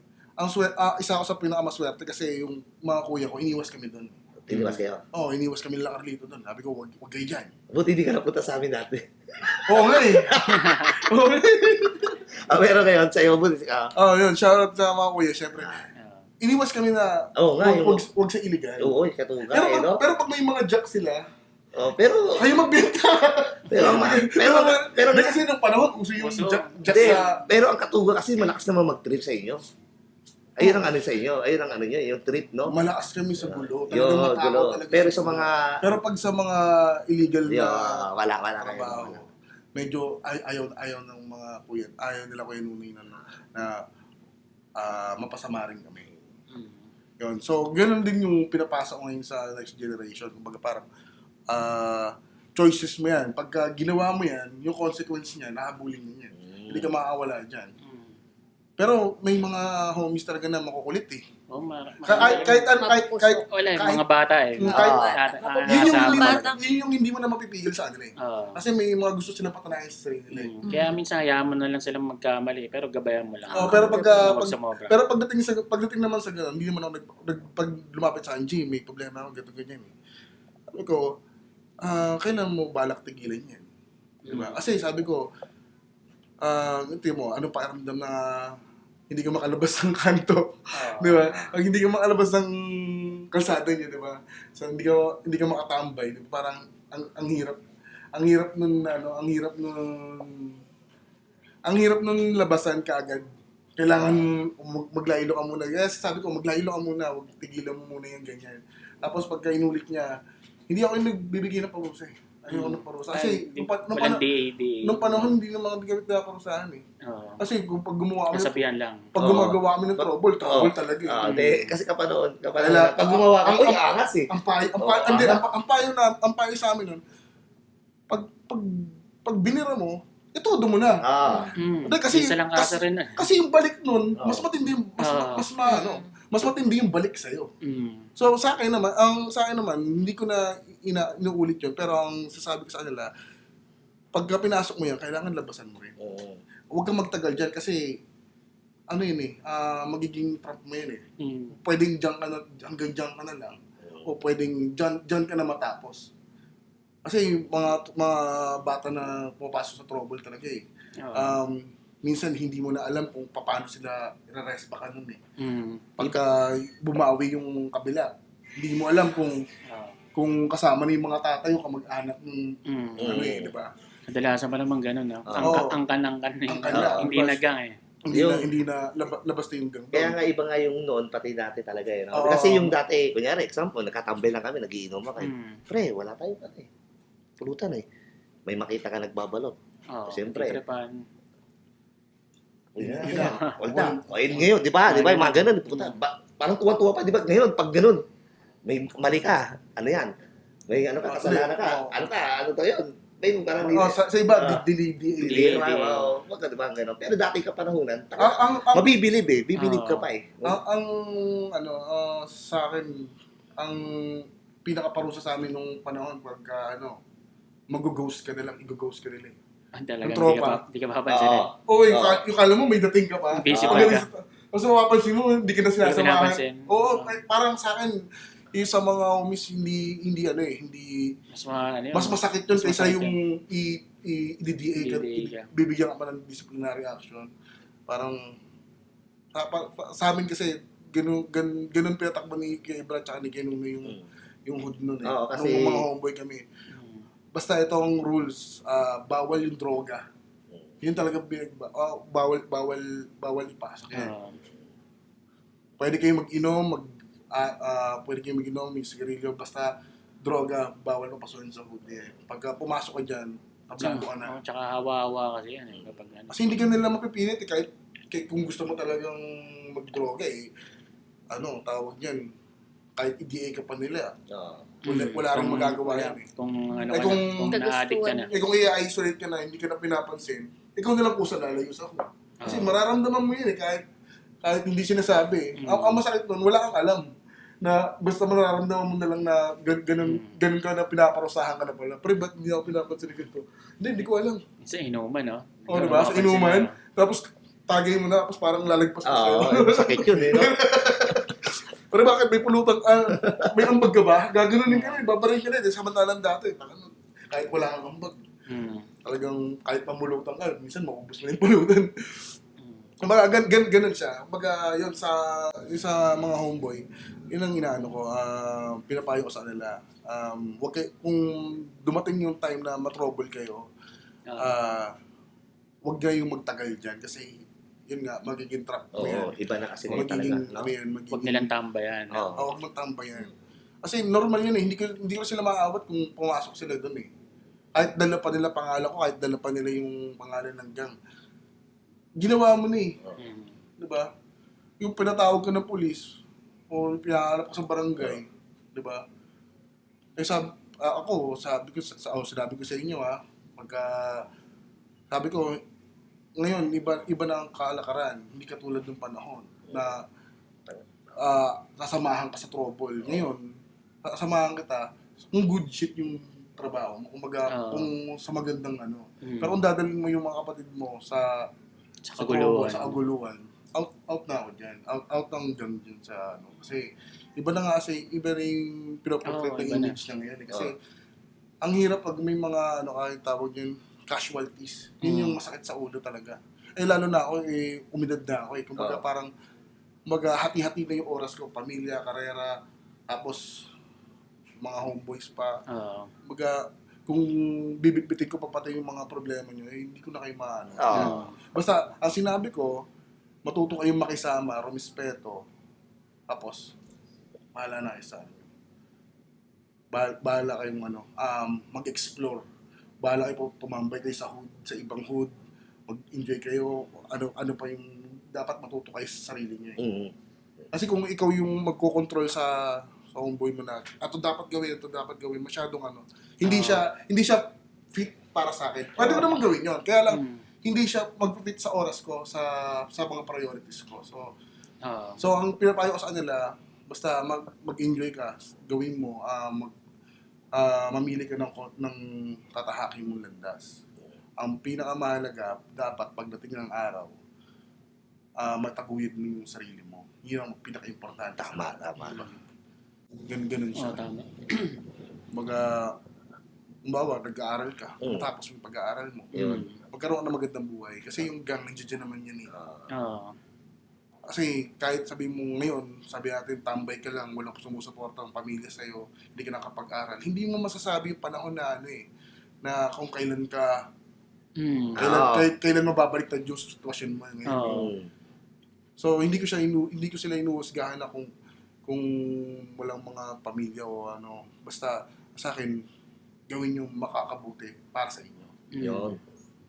isa ako sa pinakamaswerte kasi yung mga kuya ko, iniwas kami doon.
Iniwas kayo?
Iniwas kami lang Carlito doon. Sabi ko, wag kayo dyan.
Buti hindi ka napunta sa amin dati.
Oo nga eh.
Pero ngayon, sa iyo, buti ka.
Yun, shoutout sa mga kuya, syempre. Iniwas kami na wag sa illegal.
Oo, katuga eh, no?
Pero pag may mga jack sila,
pero
kayo magbenta. Pero kasi nung panahon, uso yung jack sa...
Pero ang katuga kasi malakas naman mag-trip sa inyo. Ayun ang ano sa inyo. Ayun ang ano nyo, yung trip, no?
Malakas kami sa gulo.
Yung gulo. Pero sa mga...
Pero pag sa mga illegal na...
Wala
trabaho, medyo ayaw ng mga kuya. Ayaw nila kuya Nunay na mapasama rin kami. Yun. So, ganoon din yung pinapasa ko ngayon sa next generation. Kumbaga parang choices mo yan. Pagka ginawa mo yan, yung consequence niya, nakabuling mo yan. Hindi ka makakawala dyan. Pero may mga homies talaga na makukulit eh. Kahit
mga bata eh.
Yun yung hindi mo na mapipigil sa kanila eh. Kasi may mga gusto silang patunayan sa sarili nila eh.
Kaya minsan hayaan mo na lang silang magkamali, pero gabayan mo lang.
Pero pagdating naman sa gano'n, hindi naman ako pag lumapit sa akin, G, may problema ako, ganyan eh. Sabi ko, kailan mo balak tigilan yan? Diba? Kasi sabi ko, anong pakiramdam na hindi ka makalabas ng kanto, di ba? Pag hindi ka makalabas ng kalsada niya, di ba? So hindi ka makatambay, di ba? Parang ang hirap nun labasan kaagad. Kailangan maglaylo ka muna. Yes, sabi ko, maglaylo ka muna, huwag tigilan mo muna yung ganyan. Tapos pagka inulit niya, hindi ako yung nagbibigay ng parusa eh. Ayaw ng parusa. Kasi nung panahon, hindi naman gamit na parusahan eh. Kasi pag gumawa kami, gumagawa kami ng trouble talaga eh.
Kasi kapanoon, pag gumawa kami, angas eh.
Ang payo sa amin nun, pag binira mo, itudo mo na.
Ah.
Kasi,
Isa lang kaso rin.
kasi yung balik nun, mas
Oo.
matindi, mas matindi yung balik sa'yo.
Mm.
So sa akin naman, hindi ko na inuulit yun, pero ang sasabi ko sa kanila, pagka pinasok mo yan, kailangan labasan mo rin.
Oo.
Huwag kang magtagal dyan kasi magiging trap mo yan eh.
Mm.
Pwedeng hanggang dyan ka na lang. O pwedeng dyan ka na matapos. Kasi yung mga bata na pumapasok sa trouble talaga eh. Minsan hindi mo na alam kung paano sila i-respa ka nun eh. Pagka bumawi yung kabila, hindi mo alam kung kasama na yung mga tatay o kamag-anak ng di ba?
Kadalasan pa naman ganun, no?
Oo.
Angkan hindi
Labas.
nagang eh.
Hindi na labas na yung gang.
Kaya nga iba nga yung noon, pati dati talaga yun.
Oo.
Kasi yung dati, kunyari, example, nagkatambay lang kami, nagiinom kayo. Pre, wala tayo pulutan eh. May makita ka nagbabalot. Siyempre. Ngayon, di ba? Di ba? Yung mga ganun. Parang tuwa-tuwa pa. Di ba? Ngayon, pag ganun, may mali ka. Ano yan? May kasalanan ka. Ano to yun? May parang
sa iba,
Delay. Wag ka diba gano'n. Pero dati ka panahunan, mabibilib eh. Bibilib ka pa eh.
Sa akin, ang pinakaparusa sa amin nung panahon pagka mag-ghost ka na lang, i-ghost ka nila eh.
Talaga,
Yung tropa.
hindi ka mapapansin eh.
Yung kala mo may dating ka pa.
Busy pa ka.
Tapos mapapansin mo, hindi ka na sinasamahan.
pinapansin.
Oo, parang sa akin, yung sa mga homies, hindi mas masakit yun kaysa yung i-DDA ka, bibigyan ka pa ng disciplinary action. Parang, sa amin kasi, ganun pinatakbo ni Kebra at ni Kenuno yung hood nun eh.
Oo, kasi
nung mga homeboy kami. Basta itong rules, bawal yung droga. Yun talaga bawal ipasok. Pwede kayo mag-inom, may sigarilyo, basta droga, bawal papasukin sa hood eh. Pagka pumasok ka dyan, tablado ka na.
Tsaka hawa-hawa kasi yan eh.
Kasi hindi ka nila mapipilit eh, kahit kung gusto mo talagang mag-droga eh, tawag yan, kahit i-DA ka pa nila, wala rin magagawa yan eh.
Kung
kung
na-addict ka na.
Kung i-isolate ka na, hindi ka na pinapansin, ikaw na lang kusa lalayo sa hood. Kasi mararamdaman mo yun eh, kahit hindi sinasabi. Ang masakit nun, wala kang alam na basta mararamdaman mo na lang na ganun ka na pinaparusahan ka na pala. Pero ba't hindi ako pinapansin ko? Hindi ko alam.
Sa inuman, no?
Oo, diba? Sa inuman. Tapos tagay mo na, tapos parang lalagpas ka sa'yo.
Sakit yun eh, no?
Pero bakit may pulutang, may ambag ka ba? Gaganunin ka rin, babarin ka rin. Samantalang dati, kahit wala kang ambag. Talagang kahit pamulutan ka, minsan maubos mo yung pulutan. Kumbaga, ganun siya. Kumbaga, yun sa mga homeboy, yun ang inaano ko, pinapayo ko sa kanila. Kung dumating yung time na matrouble kayo, huwag kayong magtagal dyan kasi yun nga, magiging trap mo yan.
Iba na kasi ngayon talaga.
Huwag nilang tambayan.
Huwag mong tambayan. Kasi normal yun eh, hindi ko sila maaawat kung pumasok sila doon eh. Kahit dala pa nila pangalan ko, kahit dala pa nila yung pangalan ng gang. Ginawa mo na eh. Diba? Yung pinatawag ka ng pulis, o pinahanap ka sa barangay, diba? Sabi ko sa inyo sabi ko, ngayon, iba na ang kalakaran, hindi katulad ng panahon na sasamahan ka sa trouble. Ngayon, sasamahan kita, kung good shit yung trabaho mo, kung sa magandang Pero kung dadalhin mo yung mga kapatid mo sa aguluhan, out na ako dyan. Out ng gang dyan sa Kasi iba na yung pinoportrait ng image niya ngayon. Kasi ang hirap pag may mga kahit tawag yun, casualties. Yun yung masakit sa ulo talaga. Lalo na ako, umidad na ako. Kumbaga parang, hati-hati na yung oras ko. Pamilya, karera, tapos mga homeboys pa. Kumbaga, kung bibitbitin ko pa pati yung mga problema nyo, hindi ko na kayo maano. Basta, ang sinabi ko, matuto kayong makisama, rumispeto, tapos, bahala na kayo sa bahala kayong mag-explore. Bahala kayo tumambay kayo sa hood, sa ibang hood, mag-enjoy kayo, ano pa yung dapat matuto kayo sa sarili nyo. Kasi kung ikaw yung magko-control sa homeboy mo na, ito dapat gawin, masyadong hindi siya para sa akin. Pwede ko naman gawin yun. Kaya lang, hindi siya mag-fit sa oras ko, sa mga priorities ko. So ang pinapayo ko sa kanila, basta mag-enjoy ka, gawin mo, mamili ka ng tatahakin mong landas. Ang pinakamahalaga, dapat pagdating ng araw, mataguyod mo yung sarili mo. Yun ang pinaka-importante.
Tama.
Ganun siya.
Tama.
Kumbawa, nag-aaral ka, matapos yung pag-aaral mo. Magkaroon ka ng magandang buhay. Kasi yung gang, nandiyan naman yan eh. Kasi kahit sabi mo ngayon, sabi natin, tambay ka lang, walang sumusuporta ang pamilya sa'yo, hindi ka nakapag-aral. Hindi mo masasabi yung panahon na na kung kailan ka, kailan mababaliktad yung sitwasyon mo ngayon. So, hindi ko sila inuhusgahan na kung walang mga pamilya o ano. Basta, sa akin, gawin yung makakabuti para sa inyo.
Yun.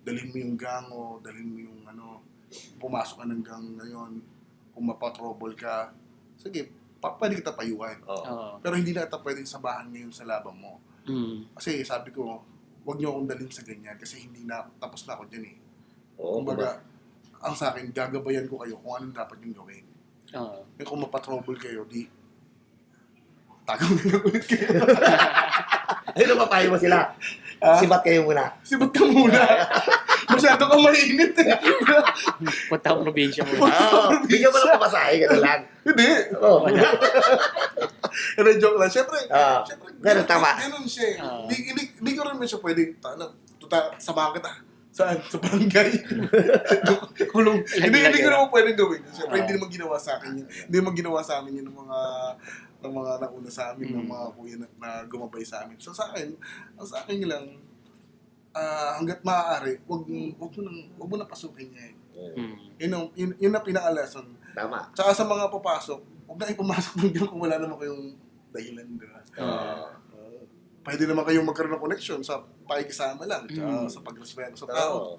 Dalhin mo yung gang o dalhin mo yung pumasok ka ng gang ngayon, kung mapatrouble ka, sige, pwede kita payuhan. Pero hindi na kita pwedeng sabahan ngayon sa laban mo. Kasi sabi ko, huwag niyo akong dalhin sa ganyan kasi tapos na ako dyan eh. Kumbaga, ang sa akin, gagabayan ko kayo kung anong dapat yung gawin. Kung mapatrouble kayo, tagaw na lang ulit kayo.
Ayun ang papayo mo sila. Sibat kayo muna.
Sibat ka muna. Masyado ka mainit eh.
Punta akong probinsya mo.
Bigyan mo lang papasahe, gano'n lang.
Hindi. Joke lang. Siyempre,
ganun tama.
Ganun siya eh. Hindi ko rin siya pwedeng, samahan kita. Saan? Sa barangay. Kulong. Hindi ko naman pwedeng gawin. Siyempre, hindi naman ginawa sa akin yun. Hindi naman ginawa sa amin yun ng mga nauna sa amin, ng mga kuya na gumabay sa amin. So sa akin lang, hanggat maaari, wag mo na pasukin niya eh. Yun ang pinaka-lesson.
Tama.
Tsaka sa mga papasok, huwag na ipumasok ng kung wala naman kayong dahilan. Diba? Pwede naman kayong magkaroon ng connection sa pakikisama lang, tsaka sa pagrespeto sa tao.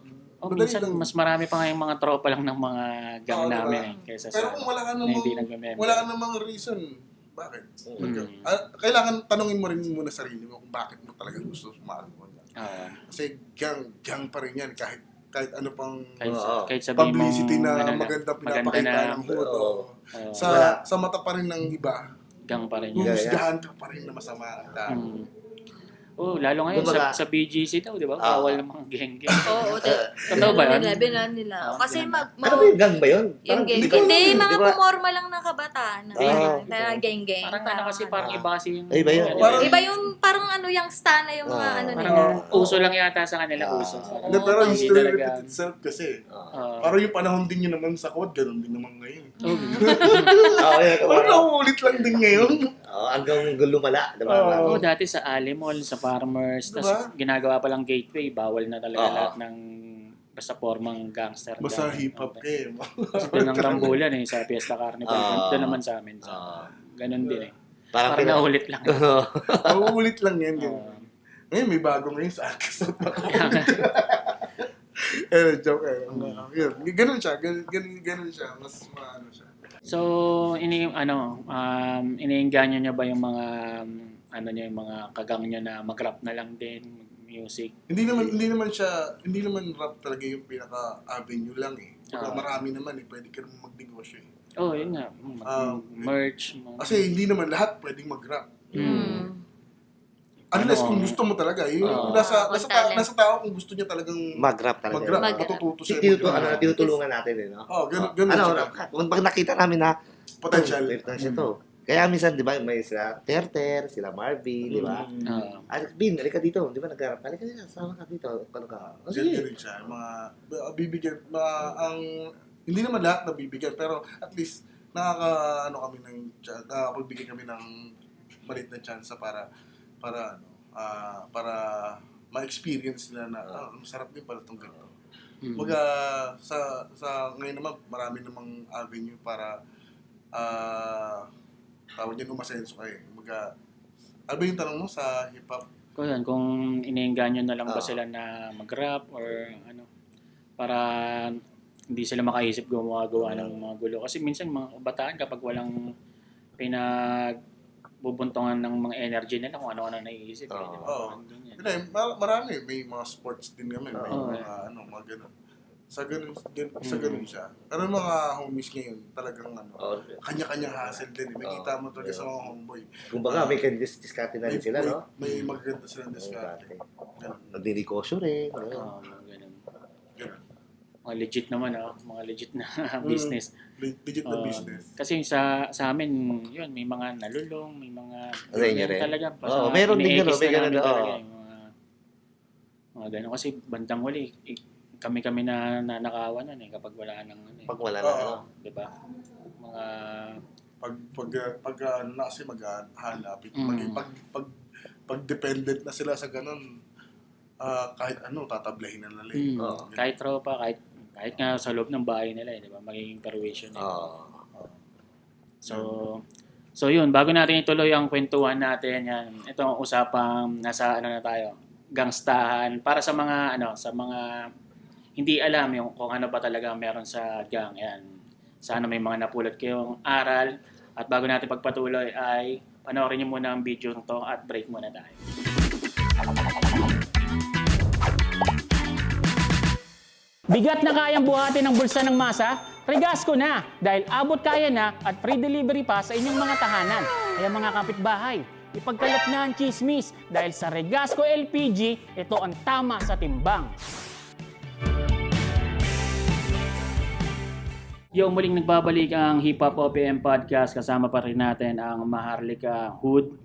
Minsan mas marami pa nga yung mga tropa lang ng mga gang namin kaysa
pero kung wala ka namang reason, bakit? Kailangan tanungin mo rin muna sarili mo kung bakit mo talaga gusto sumali mo. Kasi gang pa rin yan kahit ano pang
kahit
publicity na maganda pinapakita ng hood. Sa mata pa rin ng iba,
gang pa rin
yan. Huhusgahan ka pa rin na masama.
Lalo ngayon sa BGC daw, di ba? Bawal ng mga geng-geng.
Oo.
Totoo ba yan?
Binan nila. Kasi
Ano ba yung gang ba yun?
yung gang. Hindi, mga pumorma lang ng kabataan. Talaga gang-gang.
Parang kasi parang iba kasi yung...
Iba yun.
Iba yung parang yung stana yung mga nila.
Parang uso lang yata sa kanila, uso.
Pero history repeat itself kasi. Parang yung panahon din yun naman sa code, ganun din naman ngayon. Parang nauulit lang din ngayon.
Hanggang lumala.
Dati sa Alimol, sa Farmers,
diba?
tapos ginagawa pa lang gateway, bawal na talaga lahat ng basta formang gangster.
Basta hip-hop eh.
Doon ang rambulan sa Fiesta Carnival. Doon naman sa amin. Ganun din eh. Parang naulit lang.
Nauulit lang yan. Ngayon may bago ngayon sa Arkansas. Joke eh. Ganun siya. Ganun siya. Mas maano siya.
So, iniinganyo niya ba yung mga yung mga kagang niya na mag-rap na lang din, music?
Hindi naman rap talaga yung pinaka-avenue lang eh. Marami naman eh, pwede ka naman magnegosyo eh.
Yun nga. Merch.
Kasi hindi naman lahat pwedeng mag-rap. Unless kung gusto mo talaga, nasa tao kung gusto niya talagang
mag-rap talaga.
matututo siya.
Tinutulungan natin eh, no?
Ganun
Pag nakita namin na
potential
to. Kaya minsan, di ba, may sila Terter, sila Marvin, di ba? Bin, halika dito. Di ba, nag-rap? Halika dito, sama ka dito. Ano ka?
Ganun siya. Bibigyan, hindi naman lahat na bibigyan, pero at least, nakakabigyan kami ng maliit na chance para ma-experience nila na masarap din pala itong ganito. Sa ngayon naman, marami namang avenue para tawag niya umasenso kayo. Ano ba yung tanong mo sa hip-hop?
Kung iniinganyo na lang ba sila na mag-rap or para hindi sila makaisip gumawa ng mga gulo. Kasi minsan mga kabataan kapag walang bubuntungan ng mga energy nila kung ano-ano naiisip.
Oo.
Di ba?
Oo.
Ganyan.
Hindi, marami. May mga sports din kami. May
Oo.
mga ganun. Sa ganun siya. Pero mga homies ngayon, talagang kanya-kanya hassle din. Nakita mo talaga sa mga homeboy.
Kumbaga, may diskarte na rin sila, no?
May maganda silang diskarte.
Nagdinegosyo rin.
Oo, mga ganun.
Ganun.
Mga legit naman, mga legit na business.
Legit na business.
Kasi sa amin, yun, may mga nalulong, may mga
Rin.
talaga.
Meron din gano'n, may
namin
gano'n.
talaga yung mga gano'n. Kasi bandang huli, kami na nanakawan nun kapag wala nang
Pag wala na,
di ba? Mga
Pag na kasi maghahanap, pag dependent na sila sa ganun, kahit tatablahin na nila.
kahit tropa, kahit nga sa loob ng bahay nila, di ba? Magiging persuasion. So yun, bago natin ituloy ang kwentuhan natin, yan. Ito ang usapang nasa na tayo, gangstahan para sa mga sa mga hindi alam yung kung ano ba talaga meron sa gang. Yan. Sana may mga napulot kayong aral. At bago natin pagpatuloy ay panoorin niyo muna ang video nito at break muna tayo. Bigat na kayang buhatin ng bulsa ng masa? Regasco na dahil abot kaya na at free delivery pa sa inyong mga tahanan. Kaya mga kapitbahay, ipagkalap na ang chismis dahil sa Regasco LPG, ito ang tama sa timbang. Yung muling nagbabalik ang Hip Hop OPM Podcast, kasama pa rin natin ang Maharlika Hood.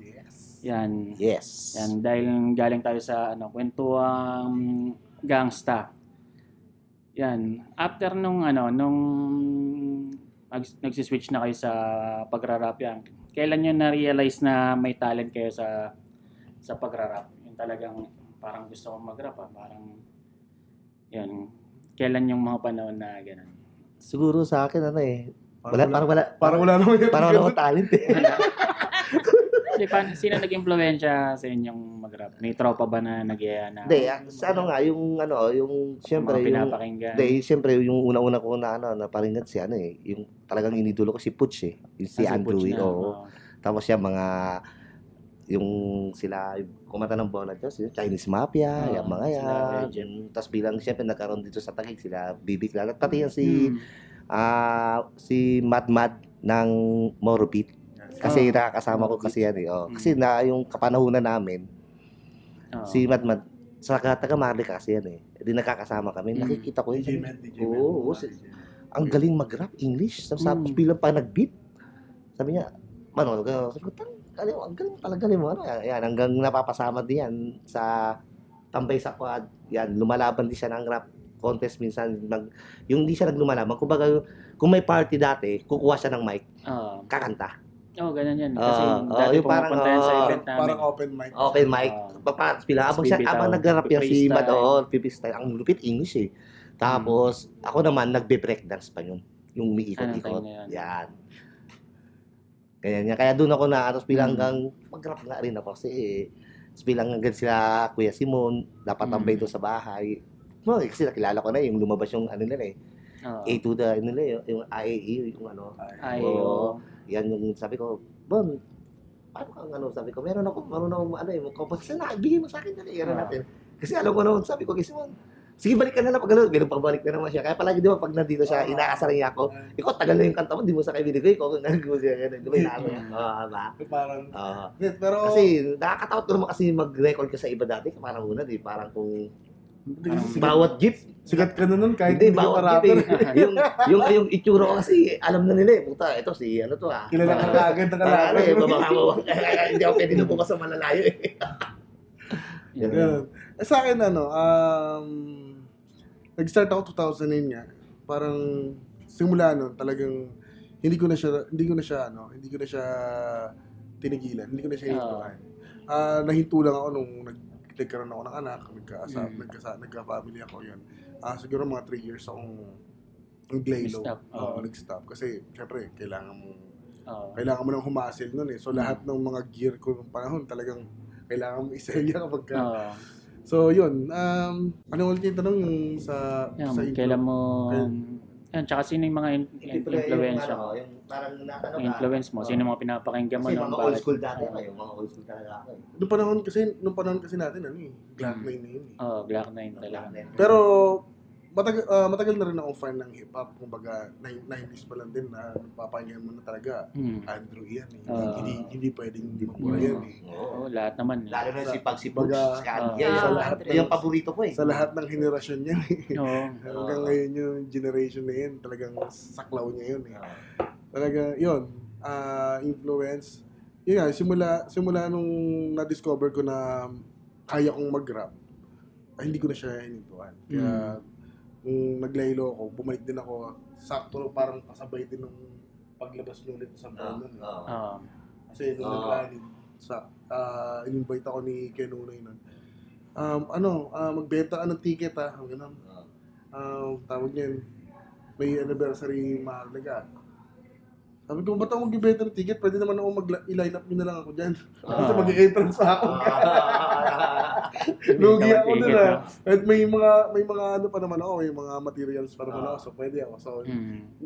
Yan.
Yes.
Yan, dahil galing tayo sa kwentuang gangsta. Yan. After nung nagsiswitch na kayo sa pagrarap yan, kailan nyo na-realize na may talent kayo sa pagrarap? Yung talagang parang gusto kong mag-rap, parang yan. Kailan yung mga panahon na gano'n?
Siguro sa akin,
Parang wala naman
Parang wala akong talent eh.
Sino nag-impluwensya sa inyong mag-rap? May tropa ba na nag-iaya na?
Hindi, yung siyempre,
mga pinapakinggan?
siyempre, yung una-una ko na naparinggan si yung talagang inidolo ko si Putsch eh. Yung si Andrew, oo. Tapos yung sila, kumanta ng Bona Diyos, yung Chinese Mafia, yung mga yan. Tapos bilang siyempre nagkaroon dito sa Taguig, sila Bibi Clan. At pati yan si Mad ng Morobit. Kasi nakakasama ko kasi yan eh. Kasi yung kapanahunan namin, si Mad sa taga Maharlika kasi yan eh. Di nakakasama kami. Nakikita ko yun. Ang galing mag-rap English. Tapos bilang pa nag-beat. Sabi niya, sabi ko, ang galing talaga mo. Yan, hanggang napapasama din yan sa tambay sa quad. Yan, lumalaban din siya ng rap contest minsan. Yung hindi siya naglumalaban. Kumbaga, kung may party dati, kukuha siya ng mic, kakanta.
Ganun yan. Kasi dati
yung parang,
pumupunta yan sa event namin.
Parang open mic.
Open mic. Habang nag-rap yan si Mad, pipi style. Ang lupit English eh. Tapos, ako naman, nagbe-breakdance pa yun. Yung umiikot-ikot. Yan. Ganyan. Kaya doon ako tapos bilang hanggang mag-rap nga rin ako kasi bilang hanggang sila Kuya Simon, dapat tambay doon sa bahay. Kasi nakilala ko na yung lumabas yung nila eh. A to the yung IAE, yung yan yung sabi ko, Bon, paano kang sabi ko, meron ako composition na, bigay mo sa akin natin. Kasi alam ko naman, sabi ko, kasi sige, balik ka na lang pag ganun pabalik na naman siya. Kaya palagi di ba pag nandito siya, inaasar niya ako, ikaw, tagal na yung kanta mo, di mo sa kayo binigay ko, nag-go siya, di ba inaano?
Pero,
kasi nakakatakot ko naman kasi mag-record ka sa iba dati, parang una, di parang kung bawat jeep,
sigat ka na nun kahit
hindi bawat jeep yung itsura ko kasi alam na nila puta, ito si to
kilala ka agad na kalala.
Hindi ako pwede lubukas sa malalayo eh.
Sa akin nag-start ako 2009 nga. Parang simula nun talagang hindi ko na siya tinigilan. Hindi ko na siya hinutukan. Nahinto lang ako nung nagkaroon ako ng anak, nagka-family ako yun. Siguro mga 3 years akong nag-lay low. Nag-stop. Kasi syempre kailangan mo nang humasil nun eh. So lahat ng mga gear ko nung panahon talagang kailangan mo iselya kapag So, yun. Ano ulit yung tanong yung sa intro?
Kailan mo Yan, tsaka sino yung mga influence
ano, yung parang ano
yung influence mo? Sino yung mga pinapakinggan mo?
Kasi
nung
mga old
bakit?
school dati yung mga old school talaga ako.
Nung panahon kasi natin, Glock 9 na yun eh.
Black Knight talaga.
Pero, matagal na rin akong fan ng hip-hop. Kumbaga, 90s pa lang din na napapakinggan mo na talaga. Andrew yan eh. Hindi pwedeng mabura yan eh.
Lahat naman.
Lalo na si Bugs.
Baga,
Yan,
sa lahat
yung paborito ko eh.
sa lahat ng henerasyon yan eh.
Oo.
Hanggang ngayon yung generation na yun, talagang saklaw niya yun eh. Talaga, yun, influence. Yun nga, simula nung na-discover ko na kaya kong mag-rap, hindi ko na siya hinintuan. Kaya, nung naglaylo ako, bumalik din ako, sakto parang kasabay din nung paglabas niyo ulit sa buwan nun. Kasi nung nag-rally, in-invite ako ni Ken Unoy nun. Magbenta ka ng ticket ha, gano'n. Tawag niyan, may anniversary mahalaga. Sabi ko, ba't ako mag-benta ng ticket? Pwede naman ako i-line up nyo na lang ako dyan. Kasi mag-i-entrance pa ako. Lugi ako dun At may mga ano pa naman ako, may mga materials pa naman ako. So, pwede ako. So,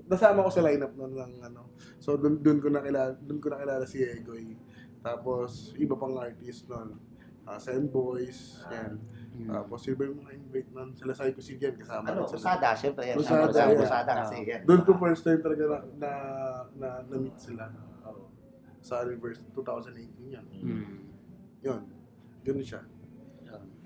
nasama ko sa lineup nun ng ano. So, dun ko nakilala si Egoy. Tapos, iba pang artist nun. Send Boys, yan. Tapos, iba yung mga invite nun. Sila Psycho Sid yan, kasama rin sila.
Usada, syempre yan.
Usada,
Usada kasi yan.
Doon ko first time talaga na-meet sila. Sa anniversary 2018 yan. Yun. Ganun siya.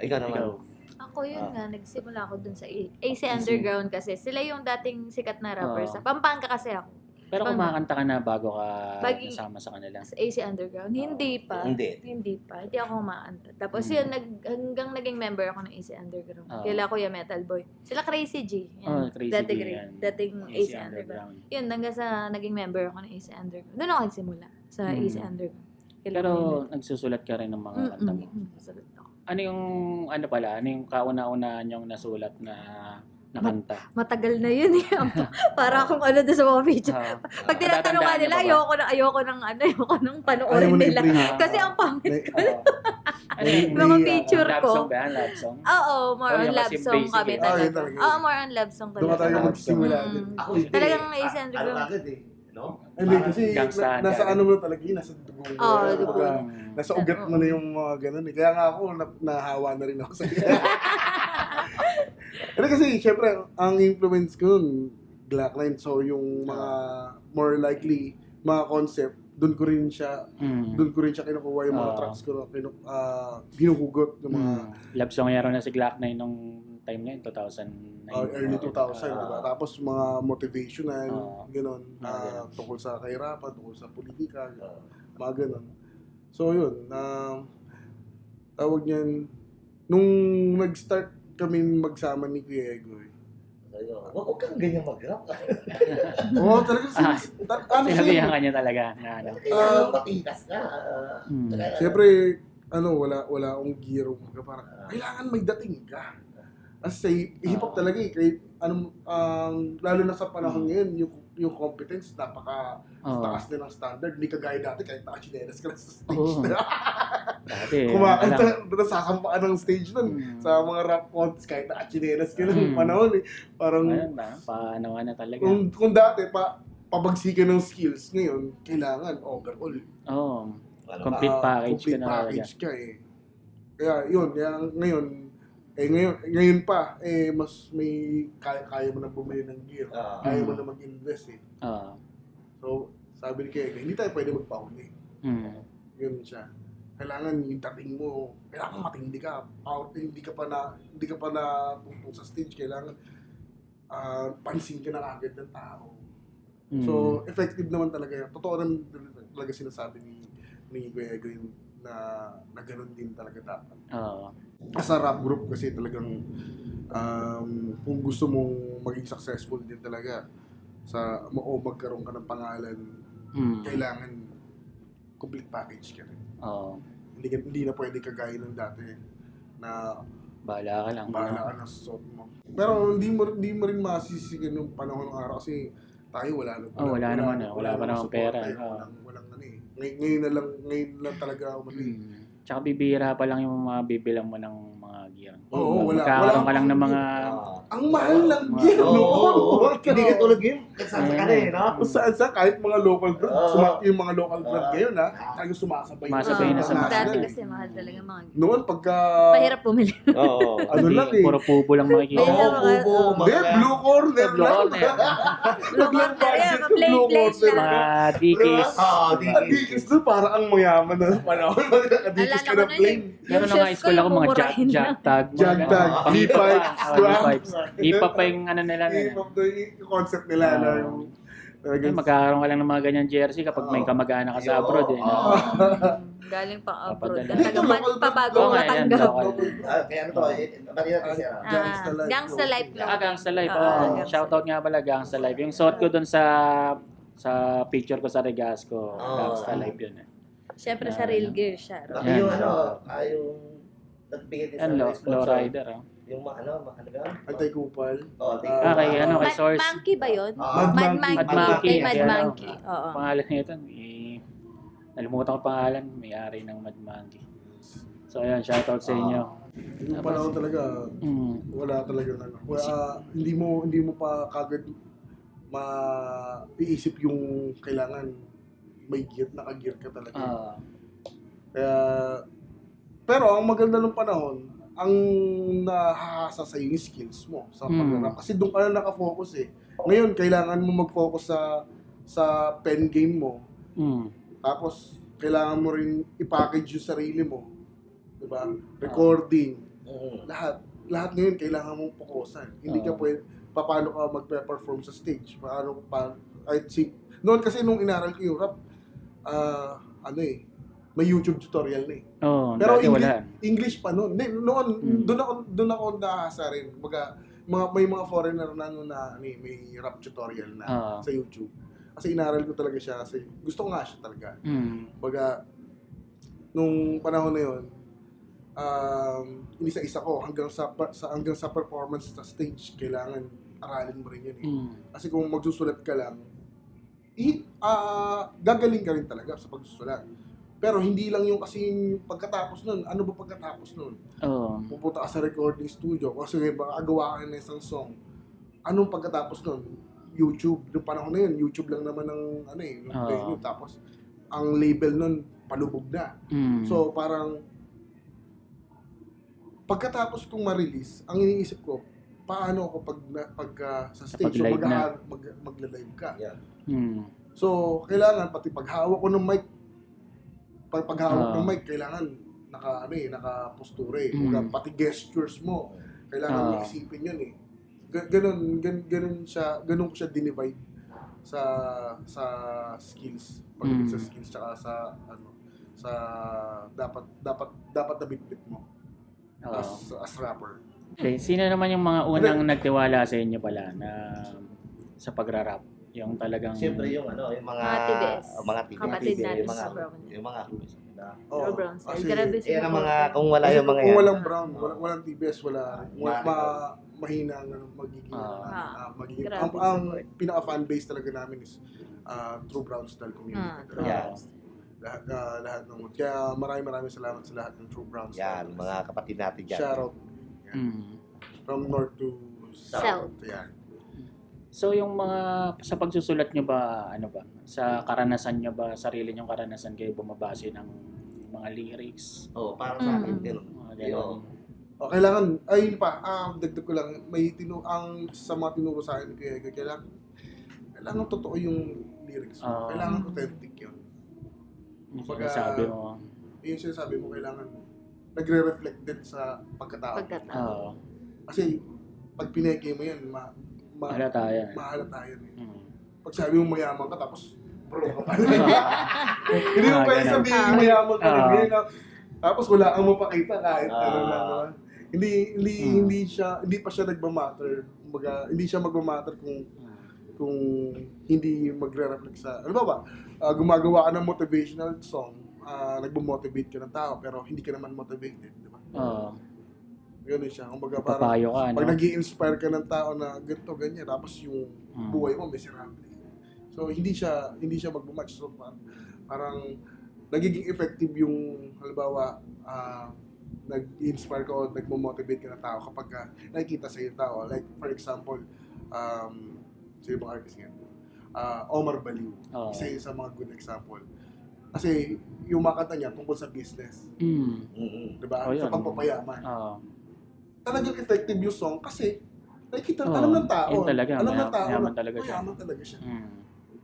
Ikaw naman.
Ako yun nga, nagsimula ako dun sa AC Underground kasi. Sila yung dating sikat na rapper. Sa Pampanga kasi ako.
Pero kumakanta ka na bago ka
Bagi-
nasama sa kanila?
Sa AC Underground. Hindi pa. Hindi pa. Hindi ako kumakanta. Tapos yun, hanggang naging member ako ng AC Underground. Kaila Kuya Metal Boy. Sila Crazy G. Yan.
Crazy
Dating,
G yan.
dating AC Underground. Yun, hanggang sa naging member ako ng AC Underground. Doon ako nagsimula sa AC Underground. Kaila
Pero
Kuya Metal.
nagsusulat ka rin ng mga kanta mo.
Sagot ako.
Ano yung kauna-unaan yung nasulat na kanta?
Matagal na yun eh. Para akong ano doon sa mga video. Pag tinatanong ka nila, ayoko nang panoorin nila. Kasi ang pangit ko. Mga picture
Love
ko.
song ba yan? Love song?
Oo, more on love song kami talaga. Oo, more on love song
Doon ka talaga
talaga.
magsimula.
Ako
Talagang naisang
ano agad eh. No?
Hindi, kasi
Gangsta,
nasa ano mo talaga yun, nasa dugo mo.
dugo.
Nasa ugat mo na yung mga ganun eh. Kaya nga ako, nahawa na rin ako sa Pero kasi, syempre, ang influence ko nun, Glock 9. So, yung mga more likely, mga concept, doon ko rin siya kinukuha yung mga tracks ko, ginuhugot yung mga
Love song yaro na si Glock 9 nung time na yun, 2009.
early 2000, diba? Tapos mga motivational, gano'n, tungkol sa kahirapan, tungkol sa politika, mga gano'n. So, yun, tawag niyan, nung nag-start kami magsama ni Kuya Egoy.
Huwag kang ganyan mag-rap.
Oo, talaga.
Sinabihan ka niya talaga.
Matigas ka.
Siyempre, wala akong gear. Parang, kailangan may dating ka. Kasi hip-hop talaga eh. Kahit, lalo na sa panahon ngayon, yung competence, taas din ang standard. Hindi kagaya dati, kahit naka-chinelas ka sa stage.
Dati,
kumakanta, nasasampaan ng stage nun. Sa mga rap contest, kahit naka-chinelas ka ng panahon eh. Parang,
paanawa na talaga.
Kung dati, pabagsikan ng skills, ngayon, kailangan overall.
Complete package ka na talaga.
Complete package ka eh. Kaya yun, ngayon pa, mas may kaya mo na bumili ng gear. Kaya mo na mag-invest eh. So, sabi ni Kega, hindi tayo pwede magpahuli. Yun siya. Kailangan yung dating mo, kailangan matindi ka. Hindi ka pa na tungtong sa stage. Kailangan pansin ka na agad ng tao. So, effective naman talaga yun. Totoo naman talaga sinasabi ni Kuya Ego na gano'n din talaga dapat. As a rap group kasi talagang kung gusto mong maging successful din talaga o magkaroon ka ng pangalan, kailangan complete package ka rin. Hindi na pwede kagaya ng dati na
bahala ka lang.
Bahala ka na sa suot mo. Pero hindi mo rin masisigan yung panahon ng araw kasi tayo wala pa namang pera. Walang ano eh. Ngayon lang talaga umali.
Tsaka bibihira pa lang yung mga bibilang mo ng mga gear.
Oo, wala.
Magkakaroon ka lang ng mga...
Ang mahal ng gear, no?
Hindi ka tulad yun. Kasi ka na eh, no?
Kung saan sa kahit mga local brand, yung mga local brand ngayon ha, talagang sumasabay.
Sumasabay na sa
international
Dati
eh.
kasi mahal talaga mga gear.
Noon pagka...
Mahirap pumili.
Oo.
Ano lang eh.
Puro pubo lang makikita.
Kaya
Oo,
mga-
bubo,
Hindi, blue corner
Blue
lang.
corner.
Blue corner yan, plain place lang.
Mga dikis.
Ang dikis doon, para ang mayaman na panahon. Nakadikis ka
Alala
na
ko na
plain.
Meron na nga school ako mga jag tag.
Jag tag, E-pipes,
E-pipes. Ipa pa yung ano nila.
Yung concept nila na yung...
Magkakaroon ka lang ng mga ganyan jersey kapag may kamag-anak ka sa abroad. Eh, no?
Galing pang abroad.
Papadala.
Ang taga pabago
Oo nga, yan,
matanggap.
local.
Kaya ano to, pati natin siya.
Gangsta Life.
Gangsta Life lang.
Gangsta Life.
Oo,
Oh.
Gangsta
Shoutout nga pala Gangsta Life. Yung suot ko dun sa picture ko sa regas ko. Gangsta Life yun. Eh.
Siyempre sa real gear siya.
Pati yung yung nagbigay din sa
Yan, low
sponsor.
rider. Oh.
Yung ano ba?
Antay-kupal.
Kay Source.
Monkey ba yun?
Mad
Monkey.
Mad Monkey.
Kay Mad
Kaya ano,
Monkey. Oo.
Pangalan nito, nalimutan ko pangalan, may-ari ng Mad Monkey. So ayun, shoutout sa inyo.
Yung panahon talaga, wala talaga ano. Hindi mo pa kagad maiisip yung kailangan may gear, naka-gear ka talaga. Kaya, pero ang maganda ng panahon, ang nahahasa sa yung skills mo sa pag-rap. Kasi doon ka na nakafocus eh. Ngayon, kailangan mo mag-focus sa pen game mo. Tapos, kailangan mo rin i-package yung sarili mo. Diba? Recording. Lahat ngayon, kailangan mong focusan. Hindi ka pwede, paano ka magpe-perform sa stage. Noon kasi nung inaral ko yung rap, may YouTube tutorial na eh. Pero English pa noon. Noon, doon ako nahasa rin. May mga foreigner na noon na may rap tutorial na sa YouTube. Kasi inaral ko talaga siya kasi gusto ko nga siya talaga. Nung panahon na yun, inisa-isa ko hanggang sa performance sa stage, kailangan aralin mo rin yun eh. Kasi kung magsusulat ka lang, gagaling ka rin talaga sa pagsusulat. Pero hindi lang yung kasi pagkatapos nun. Ano ba pagkatapos nun? Pupunta ka sa recording studio kasi makagawa ka ng isang song. Anong pagkatapos nun? YouTube. Noong panahon na yun, YouTube lang naman ng venue. Tapos, ang label nun, palubog na. So, parang pagkatapos kong ma-release, ang iniisip ko, paano ako pag sa stage, so magla-live ka.
Yeah.
So, kailangan pati paghawak ko ng mic, paghawak ng mic, kailangan naka-posture eh. Pati gestures mo, kailangan mo isipin yun eh. Ganun ko siya dinivide sa skills. Pagdating sa skills, tsaka sa dapat na bit mo as rapper.
Okay, sino naman yung mga unang nagtiwala sa inyo pala na sa pagrarap? Yung talagang...
Siyempre yung yung mga
TBS.
Mga TBS.
Kapatid natin
yung mga,
sa Brown.
yung mga
Pero Brown style.
Kasi,
Grabe
yan
sila.
ang mga, kung wala yung mga
kung
yan.
walang Brown, walang TBS, mahina ang magiging
Grabe
ang
support.
pinaka-fan base talaga namin is True Brown Style Community.
Yeah.
Lahat ng kaya maraming salamat sa lahat ng True Brown Style.
Yan, mga kapatid natin dyan.
Shoutout. From north to south. Yan.
So yung mga sa pagsusulat nyo ba, sa karanasan nyo ba, sarili nyong karanasan kayo bumabase ng mga lyrics?
Para sa akin din.
Kailangan, ayun pa, dagdag ko lang, sa mga tinuro sa akin, kailangan totoo yung lyrics mo. Kailangan authentic yun.
Yung sinasabi mo.
Yung sinasabi mo, kailangan nagre-reflect din sa pagkatao. Kasi, pag pineke mo yan,
Mahalata yan.
Mahalata yan eh. Pag sabi mo mayaman ka, tapos bro ka pala. Hindi mo pwede sabihin mayaman ka rin. Tapos wala kang mapakita kahit ano lang. Hindi pa siya nagmamatter. Hindi siya magmamatter kung hindi magre-reflect sa ano ba? Gumagawa ka ng motivational song, nagmo-motivate ka ng tao pero hindi ka naman motivated, di ba? Ganun siya. Kumbaga parang pag nag-i-inspire ka ng tao na ganito, ganyan, tapos yung buhay mo miserable. So hindi siya magmamatch. So parang nagiging effective yung halimbawa nag-inspire ka o nagmo-motivate ka ng tao kapag nakikita sa yung tao. Like, for example, sino bang artist ngayon? Omar Baliw. Isa yun sa mga good example. Kasi yung makanta niya tungkol sa business. Diba? Sa pagpapayaman. Talagang effective yung song kasi nakikita, alam ng tao.
Yun talaga,
alam ng tao.
mayaman talaga siya.
Mayaman talaga siya.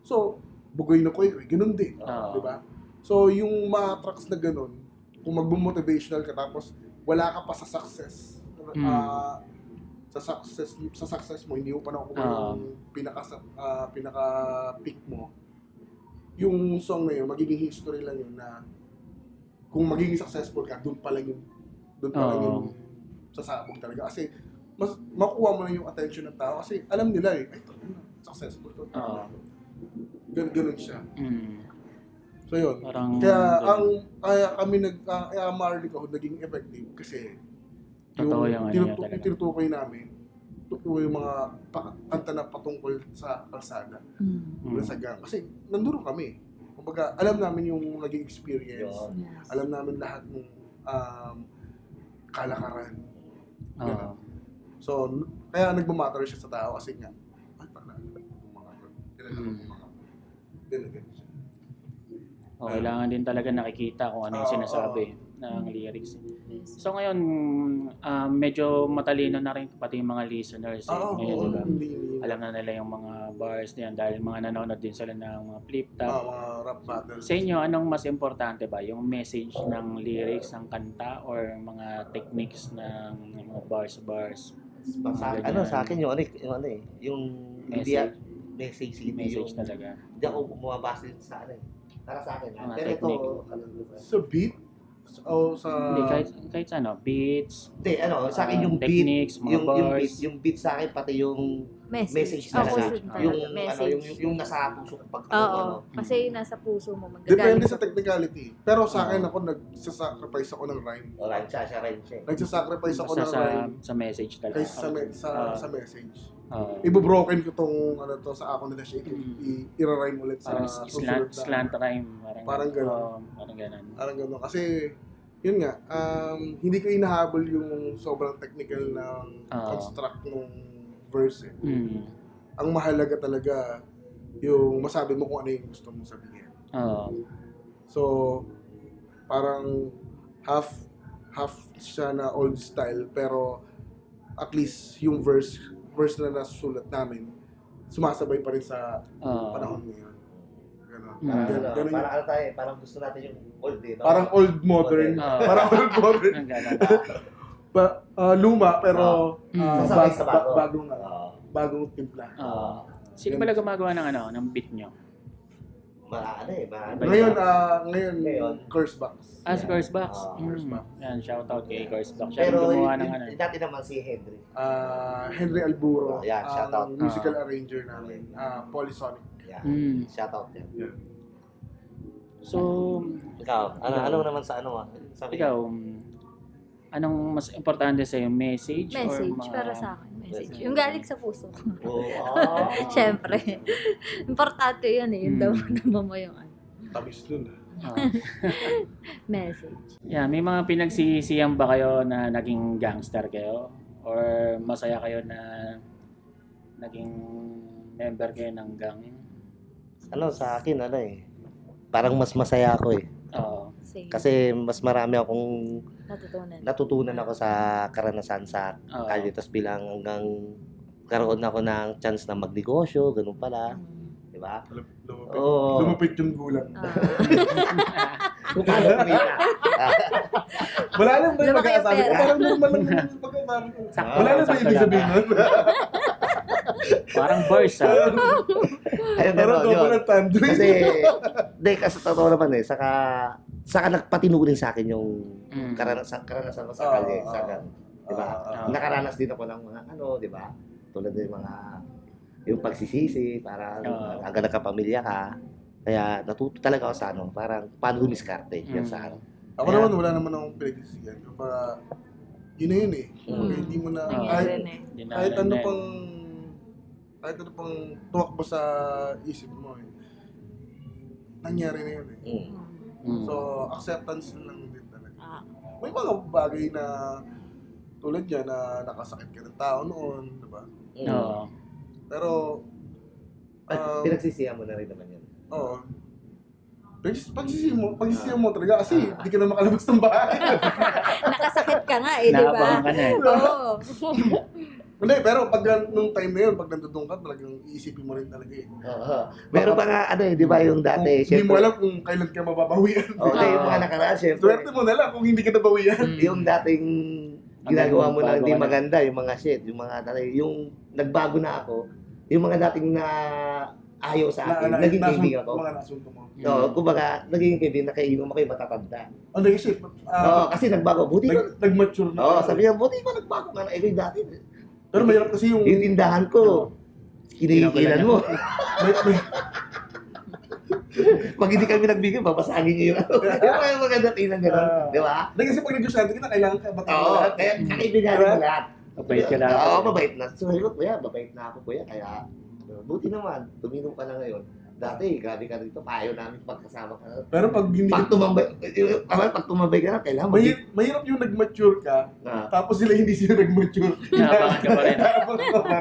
So, bugoy na koy, ganun din. Diba? So, yung mga tracks na ganun, kung mag-motivational ka tapos wala ka pa sa success, sa success mo, hindi mo pa nakukuha yung pinaka peak mo, yung song na yun, magiging history lang yun na kung magiging successful ka, doon pa lang yung sasabog talaga. Kasi mas makuha mo na yung attention ng tao kasi alam nila ay successful to. Ganun siya. So yun. Kaya kami Marley Kahod naging effective kasi yung tinutukoy namin, yung mga kanta na patungkol sa kalsada. Sa gang. Kasi nandun kami. Kumbaga, alam namin yung naging experience. Yes. Alam namin lahat ng kalakaran. So, kaya nagmamatter siya sa tao kasi nga, ay pala, bumamatter. Ganun siya.
Kailangan din talaga nakikita kung ano yung sinasabi ng lyrics. So ngayon, medyo matalino na rin pati yung mga listeners. Ngayon, diba? Alam na nila yung mga bars niyan dahil mga nanonood din sila ng mga flip-top.
Mga rap battles.
Sa inyo, anong mas importante ba? Yung message ng lyrics ng kanta or mga techniques ng mga bars?
Sa akin yung
message talaga.
Hindi ako bumabase sa para sa akin. Pero ito,
sa beat? O sa...
Hindi, kahit sa beats.
Hindi, sa akin yung
techniques,
beat,
mga bars.
Yung beat sa akin, pati yung message talaga. Yung nasa puso ko pag
kasi nasa puso mo.
Depende sa technicality. Pero sa akin ako, nagsasacrifice ako ng rhyme. Nagsasacrifice ako ng rhyme.
Sa message talaga.
Sa message. Ibubroken ko tong sa ako nila siya. I-rhyme ulit sa susunod na.
Slant rhyme.
Parang gano'n. Parang gano'n. Kasi, yun nga, hindi ko inahabol yung sobrang technical ng construct ng verse. Ang mahalaga talaga yung masabi mo kung ano yung gusto mong sabihin. So, parang half siya na old style, pero at least yung verse na nasusulat namin, sumasabay pa rin sa panahon ngayon. Ganun.
Parang gusto natin yung old no?
Parang old modern. Parang old modern. Luma pero bagong timpla.
Sino pala gumagawa ng beat nyo?
Ngayon, Curse Box.
Si Curse Box. Yan, shoutout kay Curse Box. Siya
Pero
gumawa ng
dati naman si Henry.
Henry Alburo,
shoutout.
Musical arranger namin. Polysonic.
Shoutout yan.
Yeah.
So,
ikaw, ano naman sa
ikaw, anong mas importante sa'yo? Message?
Para sa akin. Message. Yung galing sa puso ko. Siyempre. Importante yan yung dama mo yung
Tamis nun
message.
Yeah, may mga pinagsisiyang ba kayo na naging gangster kayo? Or masaya kayo na naging member kayo ng gang?
Sa akin, parang mas masaya ako Kasi mas marami akong natutunan ako sa karanasan sa kalye. Tapos bilang hanggang karoon ako ng chance na magnegosyo, ganun pala. Diba?
Lumapit yung gulang.
Kung paano kumita.
Wala lang ba yung pagkakasabi ko? Parang normal lang yung pagkakasabi ko. Wala lang ba ibig sabihin nun?
Parang verse,
Parang double ng tandem.
Kasi totoo naman saka nagpatinulin sa akin yung karanasan ko sa kalye. Diba? Nakaranas din ako ng mga diba? Tulad ng mga yung pagsisisi, parang hanggang nagkapamilya ka. Kaya natuto talaga ako sa parang paano humiskarte. Yan sa
Ako naman, wala naman akong pinagsisihan. Kapag yun na yun hindi mo na, kahit ano pang tuwakbo sa isip mo nangyari na yun So, acceptance lang din talaga. may mga bagay na tulad yan na nakasakit ka ng tao noon, di ba?
Oo.
Pero,
Pinagsisihan mo na rin naman yan.
oo. Pagsisihan mo talaga kasi hindi ka na makalabas ng bahay.
Nakasakit ka nga eh, di ba?
Naabangan ka na eh.
Oo.
Hindi, pero pag nung time na yun, pag nandun ka, talagang iisipin mo rin talaga eh.
Oo. Meron pa nga, di ba yung dati,
Hindi mo alam kung kailan ka mababawian.
Okay, yung mga nakaraan, syempre.
Swerte mo na lang kung hindi ka nabawian.
Yung dating ginagawa mo na
Bago
hindi
ka na.
maganda, yung mga shit, yung mga yung nagbago na ako, yung mga dating na ayaw sa akin, naging kaibigan ko.
Mga nasunto mo.
Oo, kumbaga, naging kaibigan, nakainom ako yung matatanda.
Ano kasi,
Oo, kasi nagbago. Buti ko,
nag-mature na.
oo, sabi niya, buti ko nagbago ka na. Eh, dati,
Pero mahirap kasi yung...
yung tindahan ko, kinikilan mo. Pag hindi kami nagbigay, babasagin niyo yung ano. Yung mga maganda tingnan gano'n, di ba?
Hindi kasi pag negosyante kita, kailangan ka batang
Oo,
lahat.
kaya kakaibigan mo lahat.
Mabait ka lang.
Oo, mabait na. So, sabi ko, kuya, mabait na ako, kuya. Kaya, buti naman, tuminom ka na ngayon. Dati, grabe ka rito, payo namin pagkasama ka.
Pero pag hindi
Pag tumambay ka na, kailangan
mahirap yung nag-mature ka,
na.
tapos sila nag-mature.
Naabangan ka pa rin.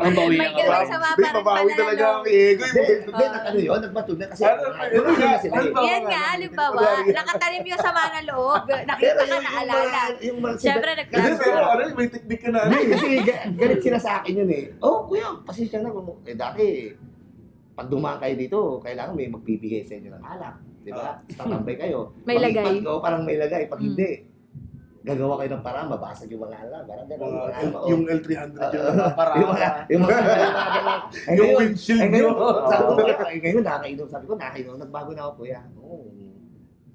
Ang bawi
May
ka
ganun
pa.
sa mga
Hindi,
parang
mabawi talaga
panalo.
ang ego.
Hindi, ano yun, nagmatod na kasi.
Ano nga,
sila
ano
eh.
ba?
Yan nga, halimbawa, nakatanim yung sama ng loob, nakita ka na alala.
yung mga
Siyempre,
Kasi
nag-class
pero
ka.
ano, may technique ka na.
Hindi, kasi galit sila sa akin yun eh. Oh, kuya, pasensya na. Dati, pag dumaan kayo dito, kailangan may magbibigay sa inyo ng alak. Di ba? Tatambay kayo.
May
Pag-
lagay.
Pag, parang may lagay. Pag hindi, gagawa kayo ng paraan, mabasag yung mga alak. Parang gano'n.
Yung L300 yung para.
yung mga
Yung windshield
ngayon,
nyo.
sabi ko, ngayon nakakainom. Sabi ko, nakakainom. Nagbago na ako, kuya. Oo.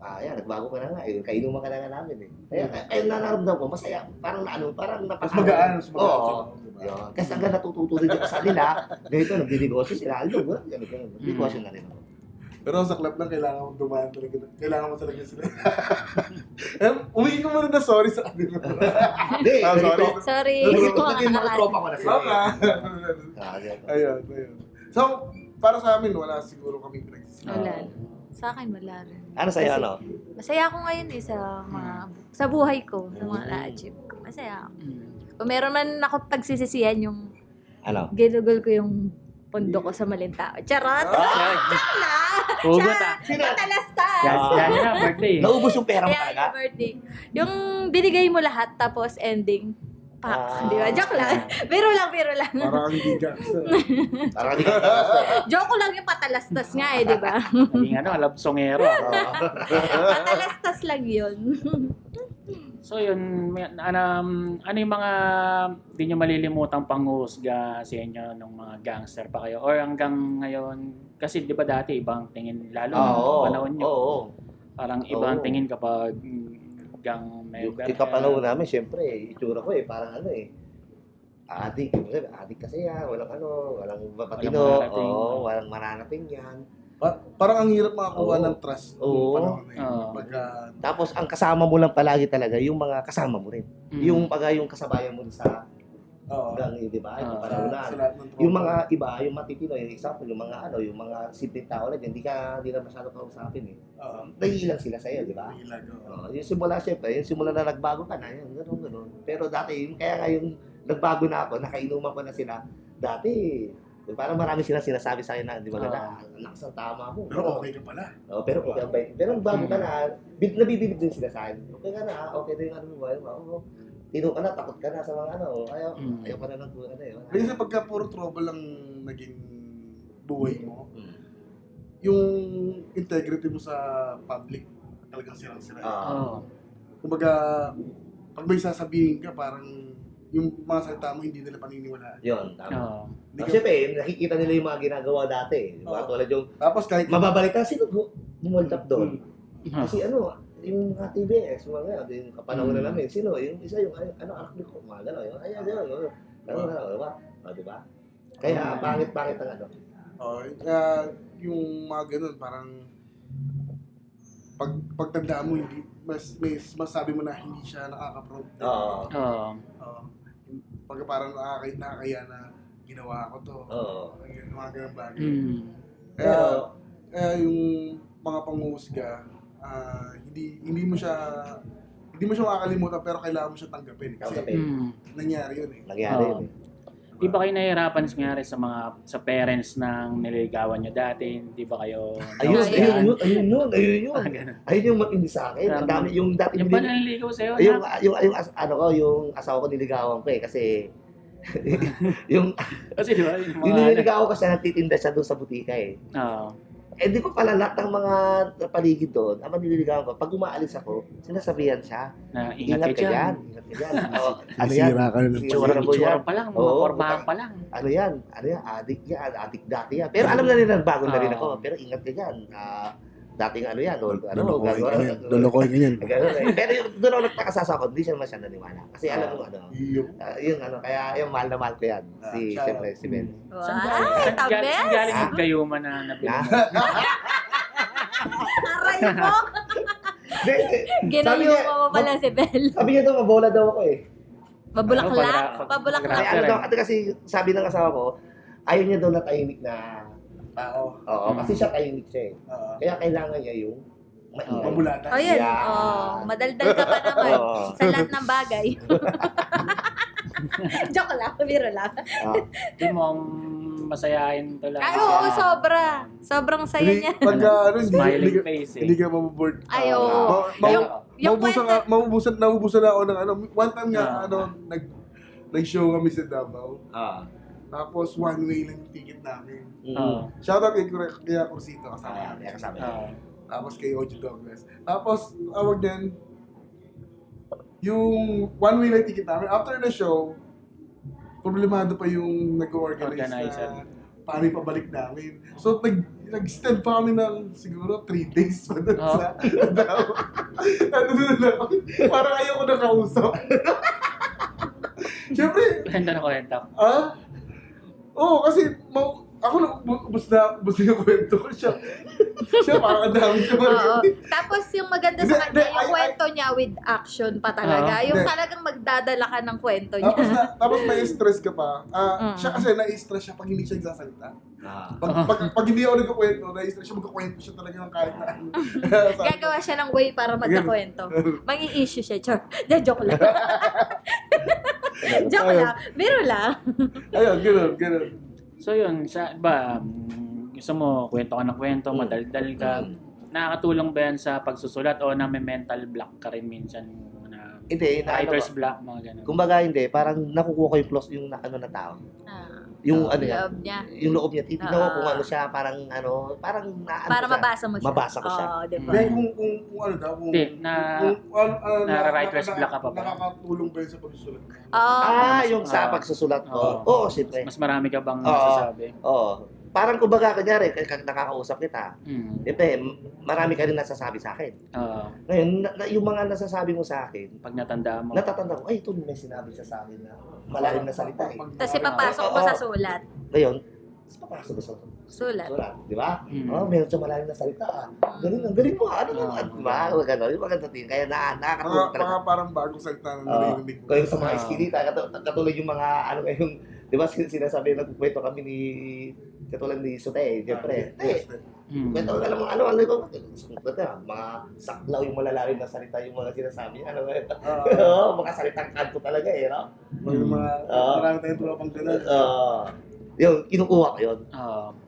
Yan, nagbago ka na nga. Kainuman ka na nga namin eh. Kaya nanaramdam ko, masaya. Parang
Mas
napaka-
magaan. Mas magaan
Oo.
sila, di ba?
Yun. Kasi hanggang natututo rin ako sa nila, ganito, nagdinegosyo sila. Ano, nagdinegosyo na rin ako.
Pero sa club lang, kailangan mo dumaan talaga. Kailangan mo talaga sila. Umihi ko muna na sorry sa kanila.
Hindi,
Sorry.
Sorry.
Naging mga tropa ko na sila.
Baka.
Ganito.
Ayun. So, para sa amin, wala siguro kami pinagsisihan.
Wala. Sa akin, wala rin.
Ano sa'yo, ano?
Masaya ako ngayon eh sa mga, sa buhay ko, sa mga na-achieve ko. Masaya ako. Kung meron man ako pagsisisihan yung
Ano?
ginugol ko yung pondo ko sa maling tao. Charot!
Hugot ah.
Matalastas!
Yan na, birthday.
Naubos yung pera mo
Kaya
talaga?
yung birthday. Yung binigay mo lahat tapos ending, di ba? Joke lang. Biro lang.
Parang hindi ka.
Parang hindi ka
Joke lang yung patalastas nga eh, di ba?
Naging love songero.
Patalastas lang yun.
So yun, ano yung mga di nyo malilimutang panghusga sa inyo ng mga gangster pa kayo? Or hanggang ngayon, kasi di ba dati ibang tingin, lalo ng panahon nyo,
Oo.
parang ibang
Oo.
tingin kapag gang member.
Yung kapanahon namin, syempre, itsura ko parang ano adik. Adik kasi yan, walang walang
Walang
mapatino.
mararating.
Walang mararating yan.
Parang ang hirap makakuha
Oo.
ng trust.
Oo.
Nung panahon na yun.
Oo.
Pagka,
Tapos, ang kasama mo lang palagi talaga, yung mga kasama mo rin.
Mm.
Yung kasabayan mo sa
oo.
gang, di ba? Yung
Oo.
panahon na.
Sa lahat ng tropa.
Yung mga iba, yung matitino, yung example, yung mga simpleng tao lang, hindi na masyado kausapin eh.
Oo.
Nahihilang sila sa'yo, di ba?
Hilag, oo.
Yung simula, syempre, yung simula na nagbago ka na, yun, gano'n. Pero dati, kaya nga yung nagbago na ako, nakainuman ko na sila, dati, parang marami sila sinasabi sa akin na, di ba lakas ang tama mo.
Pero okay ka pala.
Pero okay ang bait. Pero bago ka na, nabibilib din sila sa akin. Okay ka na, okay na yung ano mo. Tino ka na, takot ka na sa mga ayaw ka na ng buwan na yun.
Kasi pagka puro trouble lang naging buhay mo,
Mm.
yung integrity mo sa public talagang sirang-sira.
Oo.
Kumbaga, pag may sasabihin ka, parang yung mga salita mo hindi nila paniniwalaan.
Yun, tama.
Oo.
Hindi ka-
Siyempre, nakikita nila yung mga ginagawa dati. Di ba?
Oo.
Tulad yung,
Tapos kahit
mababalikan, sino bumuld up doon?
Ah.
Kasi yung mga TBS, yung kapanahon na namin, sino? Yung isa, yung anak ko, mga gano'n. Di ba? Kaya, pangit-pangit ang
yung mga ganun, parang pagtandaan mo, hindi, mas masabi mo na hindi siya nakaka-proud.
Oo.
Oo.
Pagka parang nakakaya na ginawa ko to.
Oo.
Mga ganun bagay.
Mm.
Kaya yung mga panghuhusga, hindi Hindi mo siya makakalimutan pero kailangan mo siya tanggapin. Kasi nangyari yun eh.
Nangyari yun eh.
Di ba kayo nahihirapan nangyari sa parents ng nililigawan nyo dati? Di ba kayo
Ayun yun.
Ganun.
Ayun yung matindi sa akin. Ang dami yung dati
Yung ba nanliligaw sa'yo?
yung asawa ko niligawan ko eh kasi yung
Kasi di ba? Yung
yung nililigawan ko siya nagtitinda siya doon sa butika eh. Eh di ko pala lahat ng mga paligid doon, ang nililigawan ko, pag umaalis ako, sinasabihan siya,
na
ingat ka dyan. Ingat ka dyan. Ano yan?
Sira ka na ng
Itsura pa lang, mga pormahan pa lang.
Ano yan, adik dati yan. Pero alam na nila, bago na rin ako, pero ingat ka dyan. Dating ano yan,
Lolokohin ganyan.
Pero doon ako nagpakasasa ko, hindi siya naman siya naniwala. Kasi alam mo, kaya yung mahal na mahal ko yan. Siyempre, si Ben.
Ay, tabes!
Saan galing yung gayuma na nabili mo?
Aray mo! Ginayuma mo pala si Bel.
Sabi niya daw, mabola daw ako eh.
Mabulaklak? Mabulaklak.
Kasi sabi ng asawa ko, ayaw niya daw na tahimik na tao. Oo, kasi siya tahimik siya eh. Kaya kailangan niya yung maingat.
Mabulatan.
O yun, madaldal ka pa naman sa lahat ng bagay. Joke lang, biro lang.
Di mo masayahin to lang.
Ay, oo, sobra. Sobrang saya niya.
Pagka
Smiling face eh.
hindi ka maboboard.
Ay, oo.
Naubusan ako ng ano. One time nga, nag-show kami sa Davao. Tapos one way lang yung ticket namin. Shoutout kay Kuya Corsito, kasama namin. Tapos kay Ojo Douglas. Tapos, awag din, yung one way lang ticket namin, after the show, problemado pa yung nag-organize na paano yung pabalik namin. So, nag-stand pa kami ng siguro 3 days pa doon sa Davao. Nandun na ako. Parang ayoko na kausap. Siyempre,
Kwenta na kwenta.
Oo, kasi ako na ubus na yung kwento ko siya. Siya parang ang dami siya
Oo. Tapos yung maganda sa kanya, yung kwento niya with action pa talaga. Yung talagang magdadala ka ng kwento niya.
Tapos may stress ka pa. Siya kasi na-stress siya pag hindi siya nagsasalita. Pag hindi ako nagkukwento, na-stress siya, magkukwento siya talaga ng kahit na ano.
Gagawa siya ng way para magkakwento. Mangi-issue siya. Joke lang. Joke lang. Biro lang.
Ayun, gano'n.
So yun, gusto mo, kwento ka ng kwento, madaldal ka. Nakakatulong ba yan sa pagsusulat o mental block ka rin minsan?
Hindi,
writer's block, mga ganun.
Kumbaga hindi, parang nakukuha ko yung plus yung na tao. Yung
loob niya.
Yung loob niya. Titignan ko kung ano siya, parang
para mabasa mo siya.
Mabasa ko siya.
Diba?
Kung ano daw,
nara-writer's block ka pa ba?
Nakakatulong ba yun sa pagsusulat?
Yung sa pagsusulat ko. Oo, siyempre.
Mas marami ka bang nasasabi?
Oo. Parang kumbaga, kanyari, nakakausap kita. Siyempre, marami ka rin nasasabi sa akin. Ngayon, yung mga nasasabi mo sa akin,
pag natandaan mo.
natatanda ko, ito may sinabi siya sa akin na malalim na salita eh.
Tapos ipapasok mo sa sulat.
Ngayon, papasok ko sa
Sulat.
di ba? Meron siya malalim na salita. Galing mo. Ano naman, di ba? Gano'n, yung maganda din. Kaya nakakatulong talaga.
Mga parang bagong salita na narinig mo.
Kaya sa mga eskinita, katulad yung mga, yung, di ba sinasabi, nagpukwento kami ni, katulad ni Sote, siyempre. Kwento, alam mo, mga saklaw yung malalalim na salita, yung mga sinasabi, mga salitang kanto talaga eh, no?
Marami tayong tulapang gano'n.
Yung kinukuha ko yun.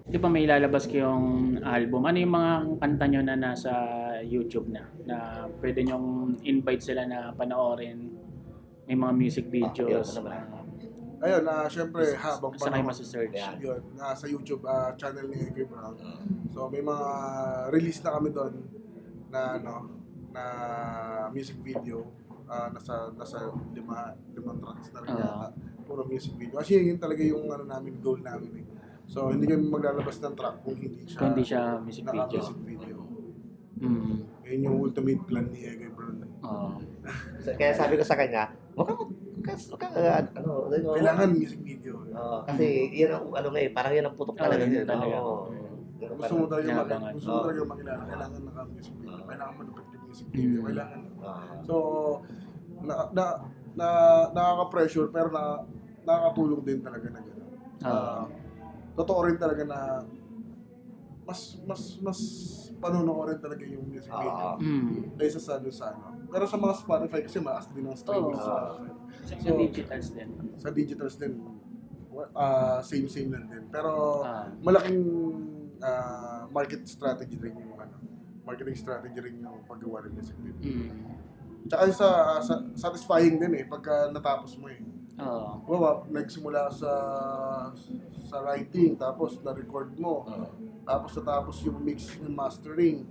Di ba may ilalabas kayong album? Ano yung mga kanta nyo na nasa YouTube na pwede nyong invite sila na panoorin? May mga music videos.
Ayun, syempre, habang
Saan kayo masisearch?
Yun, sa YouTube channel ni Eggy Brown. So, may mga release na kami doon na, na music video. Nasa limang tracks na rin yata. Puro music video. Kasi yun talaga yung goal namin eh. So, hindi kami maglalabas ng track kung hindi siya
music
video. Yun yung ultimate plan ni Eggy Brown.
Kaya sabi ko sa kanya,
kailangan music video.
Kasi yan ang parang yan ang putok talaga din.
Gusto mo talaga makilala, kailangan naka-music video. Kailangan malupit yung music video. Kailangan. So, nakaka-pressure pero nakakatulong din talaga na gano'n. Totoo rin talaga na mas panonoorin talaga yung music video. Kaysa sa ano. Pero sa mga Spotify kasi maas din ang streaming sa Spotify.
Sa digitals din.
Sa digitals din, same lang din. Pero malaking marketing strategy rin yung paggawa ng music video. Tsaka satisfying din pagka natapos mo nagsimula sa writing, tapos na-record mo, tapos yung mix and mastering.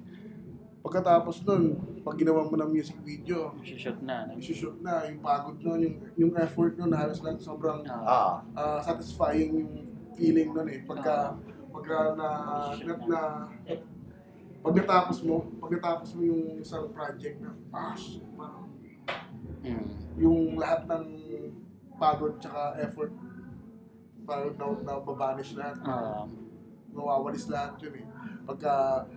Pagkatapos nun, pag ginawa mo ng music video,
Isushoot na.
yung pagod nun, yung effort nun, halos lang sobrang satisfying yung feeling nun pagka pag natapos mo yung isang project na, parang yung lahat ng pagod tsaka effort, parang nababanish lahat. Nawawalis lahat yun pagka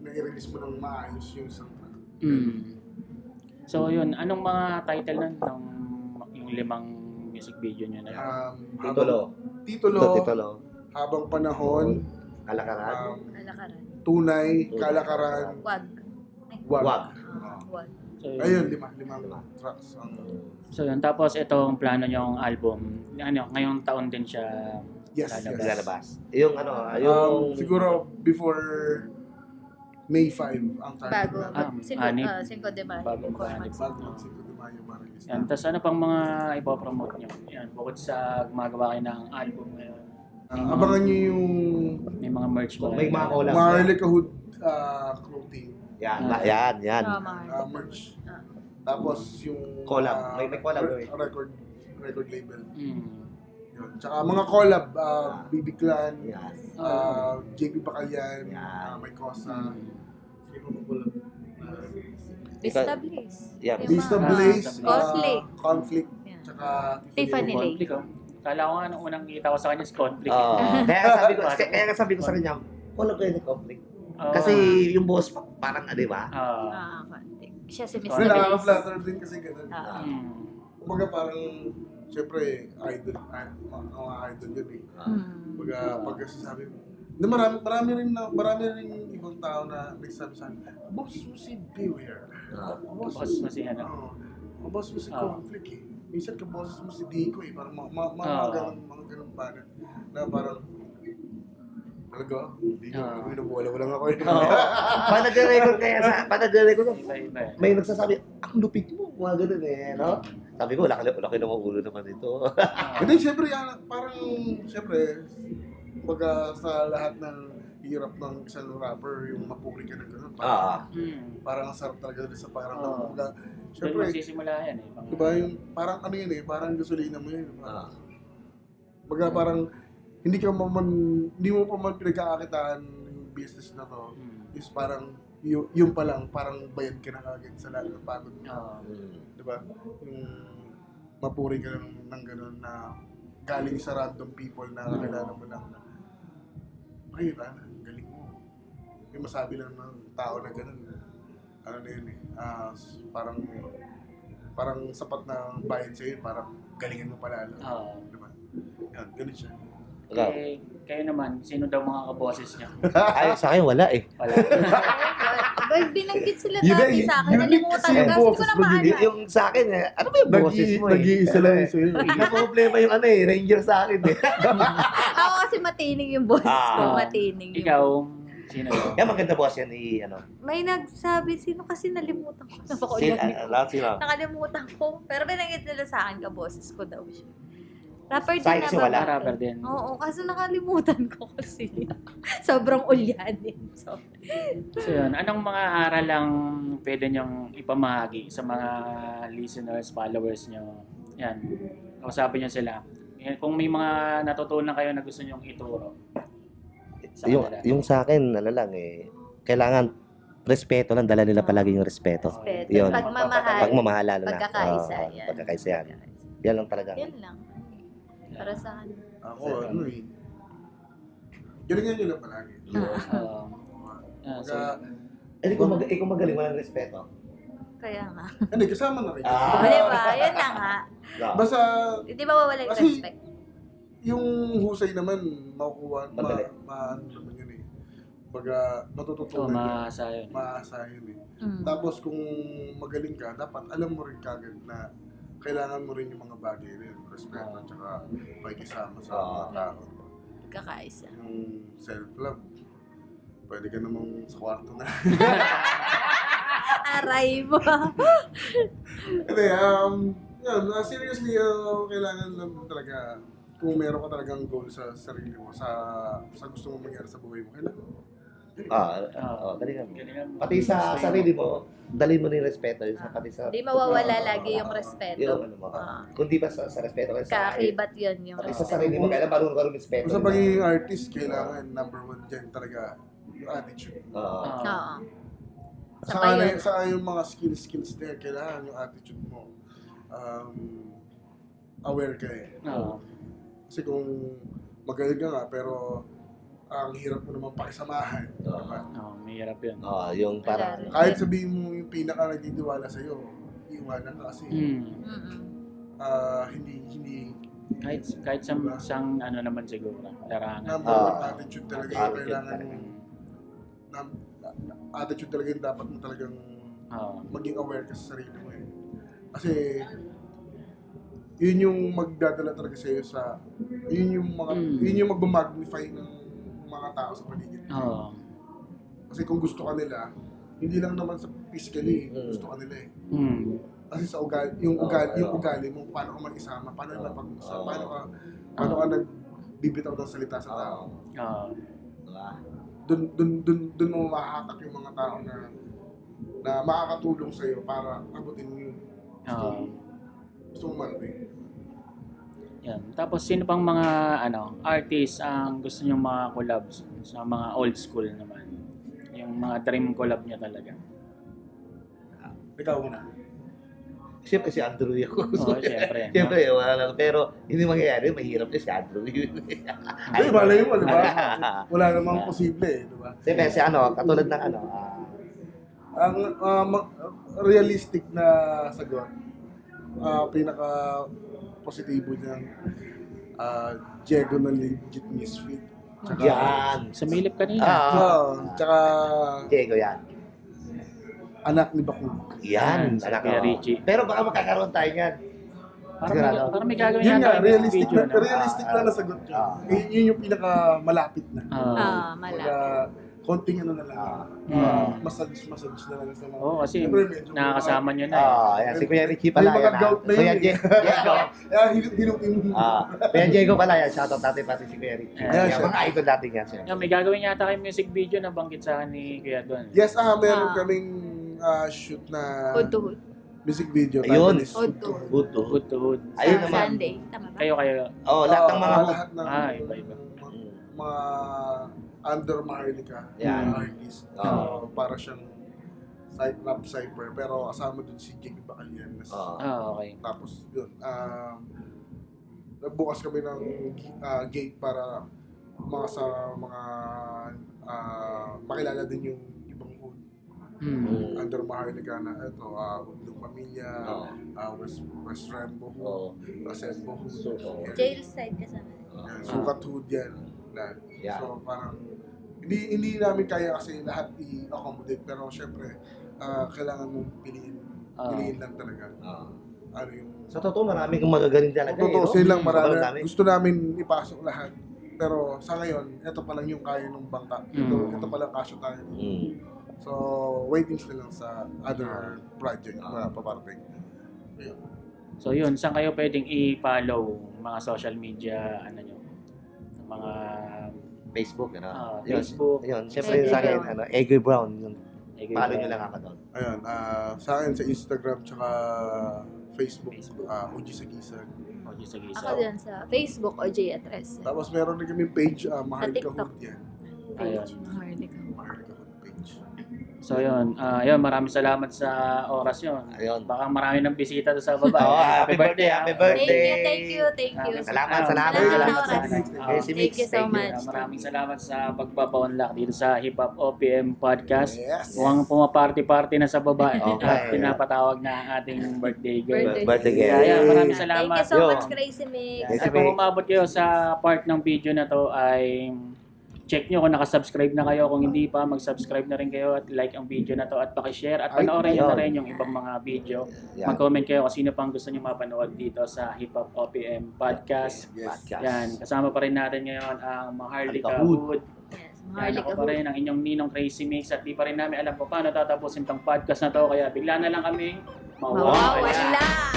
na-release mo ng maayos yung isang track.
So yun, anong mga title nun ng yung 5 music video nyo na yun?
Titulo, Habang Panahon,
Kalakaran.
Tunay, Kalakaran,
Wag.
Wag.
So, yun.
Ayun, limang tracks.
So yun, tapos itong plano nyong album, ngayong taon din siya
Lalabas. Yung
siguro before May 5 ang target
Bago.
natin.
5 de Mayo.
Bago
Bago mag 5 de Mayo ma-release.
Yan, tapos ano pang mga ipopromote nyo? Yan, bukod sa gumagawa kayo ng album ngayon.
Abangan nyo yung
May mga merch ba?
May mga collab.
Marley Cahood clothing.
Yan.
Merch. Tapos yung
Collab. May collab
record label. Yun. Tsaka mga collab, BB Clan, JP Bacalyan, may Cosa. Sino mo collab?
Vista Blaze.
Yeah.
Vista Blaze,
Conflict.
tsaka
Tiffany Lake.
Conflict, oh. Kala ko nga nung unang kita ko sa kanya is Conflict.
Kaya sabi ko sa kanya, collab kayo ni Conflict. Kasi yung boss parang di ba?
Conflict. Siya si Mr.
Well,
Blaze.
nakaka-flatter din kasi ganun. Kumbaga parang, syempre, mga idol yun Kumbaga, pag sasabi mo, marami rin ibang tao na nagsasabi sa akin, boss mo si Beware.
Boss mo si
Boss mo si Conflict Minsan kaboses mo si Dico parang mga ganun bagay. Na parang, talaga? Dico, wala lang ako
Pag nag-record
Iba.
may nagsasabi, ang lupit mo, mga ganun no? Sabi ko, laki naman ulo naman ito.
Hindi, syempre, baga sa lahat ng hirap ng isang rapper, yung mapuri ka na gano'n. Parang ang sarap talaga sa parang
Siyempre, magsisimula yan
diba yung parang parang gasolina mo yun. Baga parang hindi mo pa man pinagkakakitaan yung business na to. Is parang yung pa lang, parang bayad ka na kagad sa lahat ng pagod mo. Diba? Yung mapuri ka ng gano'n na galing sa random people na kakilala mo lang na ay, galing mo. May masabi lang ng tao na gano'n. Ano na yun parang sapat na bayad sa'yo, parang galingan mo pala. Diba? Yan, ganun siya.
Kayo naman, sino daw mga kaboses niyo?
Ay, sa akin wala
Wala.
Binanggit sila dati sa akin. Nalimutan ko. Hindi ko na maalala.
Yung sa akin, ano ba yung boses mo
Nag-iisa lang sa'yo.
Problema yung Ranger sa akin
Ako kasi matining yung boss ko. Matining yung...
Ikaw, sino daw?
Yan, maganda boss yan
May nagsabi, sino kasi nalimutan ko.
Sino?
Nakalimutan ko. Pero binanggit nila sa akin ka boses ko daw siya. Rapper din
Sa akin kasi wala.
Rapper din.
Oo, kasi nakalimutan ko kasi. Sobrang ulyanin. So
yun, anong mga aral lang pwede niyong ipamahagi sa mga listeners, followers niyo? Yan, kausapin niyo sila. Kung may mga natutunan kayo na gusto niyong ituro.
Yung sa akin, kailangan respeto lang, dala nila palagi yung respeto. Yun. Pagmamahal, lalo na.
Pagkakaisa.
Pagkakaisa yan. Yan lang talaga.
Yan lang. Para sa akin.
Ako, galingan nyo lang palagi.
Ikaw magaling, walang respeto.
Kaya nga.
Hindi, kasama na rin.
Diba? Yan na nga.
Basta,
Hindi ba wawala yung
kasi,
respect?
yung husay naman, makukuha,
Madali.
ano naman yun matututunan yun.
maasa yun.
Maasahin eh.
Mm.
Tapos kung magaling ka, dapat alam mo rin kagad na kailangan mo rin yung mga bagay rin. Respeto at saka pakikisama sa mga tao.
Kakaisa.
Yung self-love. Pwede ka namang sa kwarto na.
Aray mo.
Hindi, yun, seriously, kailangan lang talaga, kung meron ka talagang goal sa sarili mo, sa gusto mong mangyari sa buhay mo, kailangan.
Galingan mo.
Galingan mo.
Pati sa sarili mo, dali mo rin respeto. Pati sa...
Hindi mawawala lagi yung respeto.
Yung ano mo. Kung di ba sa respeto ka sa
Kaakibat yun yung
pati sa sarili mo, kailan marunong ka rin respeto.
Kung sa pagiging artist, kailangan number one dyan talaga yung attitude.
Oo.
Saka
Saka yun.
saka yung mga skills na yan, kailangan yung attitude mo. Aware ka eh.
Oo.
Kasi kung magaling ka nga, pero ang hirap mo naman pakisamahan. Diba?
Mahirap yun.
Yung parang...
Wala rin.
Kahit sabihin mo yung pinaka nagtitiwala sa'yo, iiwanan ka kasi
Mm-mm.
hindi
Kahit sang ano naman siguro, larangan.
number one attitude talaga yung
Attitude
kailangan
talaga.
attitude talaga yung dapat mo talagang
Oo.
maging aware ka sa sarili mo eh. Kasi yun yung magdadala talaga sa'yo sa yun yung magmamagnify ng mga tao sa paligid.
Oo.
Kasi kung gusto ka nila, hindi lang naman sa physically, gusto ka nila eh. Kasi sa yung ugali mo, paano ka mag-isama, paano ka pag-usap, paano ka nagbibitaw ng salita sa tao.
Oo.
Doon mo mahahatak yung mga tao na makakatulong sa iyo para abutin mo yung gusto mong marating.
Yan. Tapos sino pang mga artists ang gusto niyo mga collabs sa mga old school naman? Yung mga dream collab niya talaga.
Ikaw muna.
Siyempre si Andrew yun.
Oo, siyempre.
Siyempre, wala lang. Pero hindi mangyayari, mahirap na si Andrew yun.
Ay, malay mo, di ba? Wala namang posible eh, di ba?
Siyempre, katulad ng
Ang realistic na sagot, pinaka positibo niyang Diego na legit misfit.
yan.
Sumilip kanina.
Tsaka
Diego yan.
anak ni Baku.
Yan.
Sa
anak
Kuya
ko.
Richie.
Pero baka magkakaroon tayo yan.
Parang may gagawin
Yun nga,
yata yung
realistic
video, no?
realistic na nasagot yun. Yun yung pinaka malapit na.
Malapit.
Konting ano na lang. Massage na lang sa mga.
Oo, kasi
Siyempre, medyo
nakakasama nyo na.
Yan. Si Kuya Richie pala.
May mga
yan,
gout na
Kuya
yun.
Diego.
Kaya hinutin mo.
Kuya Diego pala yan. Shoutout natin pati si Kuya Richie.
Ayan,
Yan, mga idol natin yan. Sir.
May gagawin yata kayong music video na banggit sa akin ni Kuya Don.
Yes, meron kaming shoot na
Hood to hood.
music video.
Ayun.
Title is
Hood to hood.
Good to.
Good to good.
Ayun
Sa
naman.
Sunday. Tama ba?
Kayo.
Lahat ng mga
lahat ng
iba-iba.
mga under Maharlika
Yan.
artist. Para siyang rap cypher pero kasama dun si Jake Bacalian.
Okay.
Tapos yun, nagbukas kami ng gate para sa mga makilala din yung ibang hood. Under Maharlika na ito, Udlong Pamilya, West Rambo Hood, Sembo Hood,
Jail side kasama.
Sukat Hood yan.
Yeah.
So parang hindi namin kaya kasi lahat i-accommodate pero syempre kailangan mong piliin lang talaga. Ano yung
Sa totoo, marami kang magagaling talaga.
totoo
no?
silang
Sobrang
marami. Gusto namin ipasok lahat. Pero sa ngayon, ito pa lang yung kaya ng bangka. Ito pa lang kasya tayo. So, waiting na lang sa other project na paparating. Ayun.
So yun, saan kayo pwedeng i-follow mga social media, nyo? Mga
Facebook,
Facebook.
Yun, siyempre sa akin, Egoy Brown. Yun. Follow nyo lang ako doon.
Ayun, sa akin sa Instagram tsaka Facebook. OG Sagisan.
OG Sagisan.
Ako din sa Facebook o J Address.
Tapos meron din kami page, Maharlika
TikTok.
Hood yan.
Page ng Harlika.
Maharlika Hood page.
So yun, maraming salamat sa oras yun.
Ayun.
Baka marami ng bisita doon sa baba.
Happy birthday, happy birthday.
Thank you.
Salamat.
Salamat sa oras.
Si
Thank you so much.
Maraming salamat sa pagpapa-unlock dito sa Hip Hop OPM Podcast.
Yes.
Mukhang pumaparty-party na sa baba.
Okay.
At pinapatawag na ang ating birthday girl.
Birthday girl.
Kaya maraming salamat.
Thank you so
Yo.
much, Crazy Mix.
Yes.
At kung umabot kayo sa part ng video na to ay check nyo kung nakasubscribe na kayo. Kung hindi pa, mag-subscribe na rin kayo at like ang video na to at pakishare at panoorin nyo na rin yung ibang mga video.
Yan.
Mag-comment kayo kung sino pang gusto nyo mapanood dito sa Hip Hop OPM Podcast.
Podcast.
Yan, kasama pa rin natin ngayon ang Maharlika
Maharlika Hood.
Hood.
Yes,
Yan,
Maharlika
ako pa rin ang inyong ninong Crazy Mix at di pa rin namin alam kung paano tatapusin tong podcast na to kaya bigla na lang kaming mawawala.
Mawawala!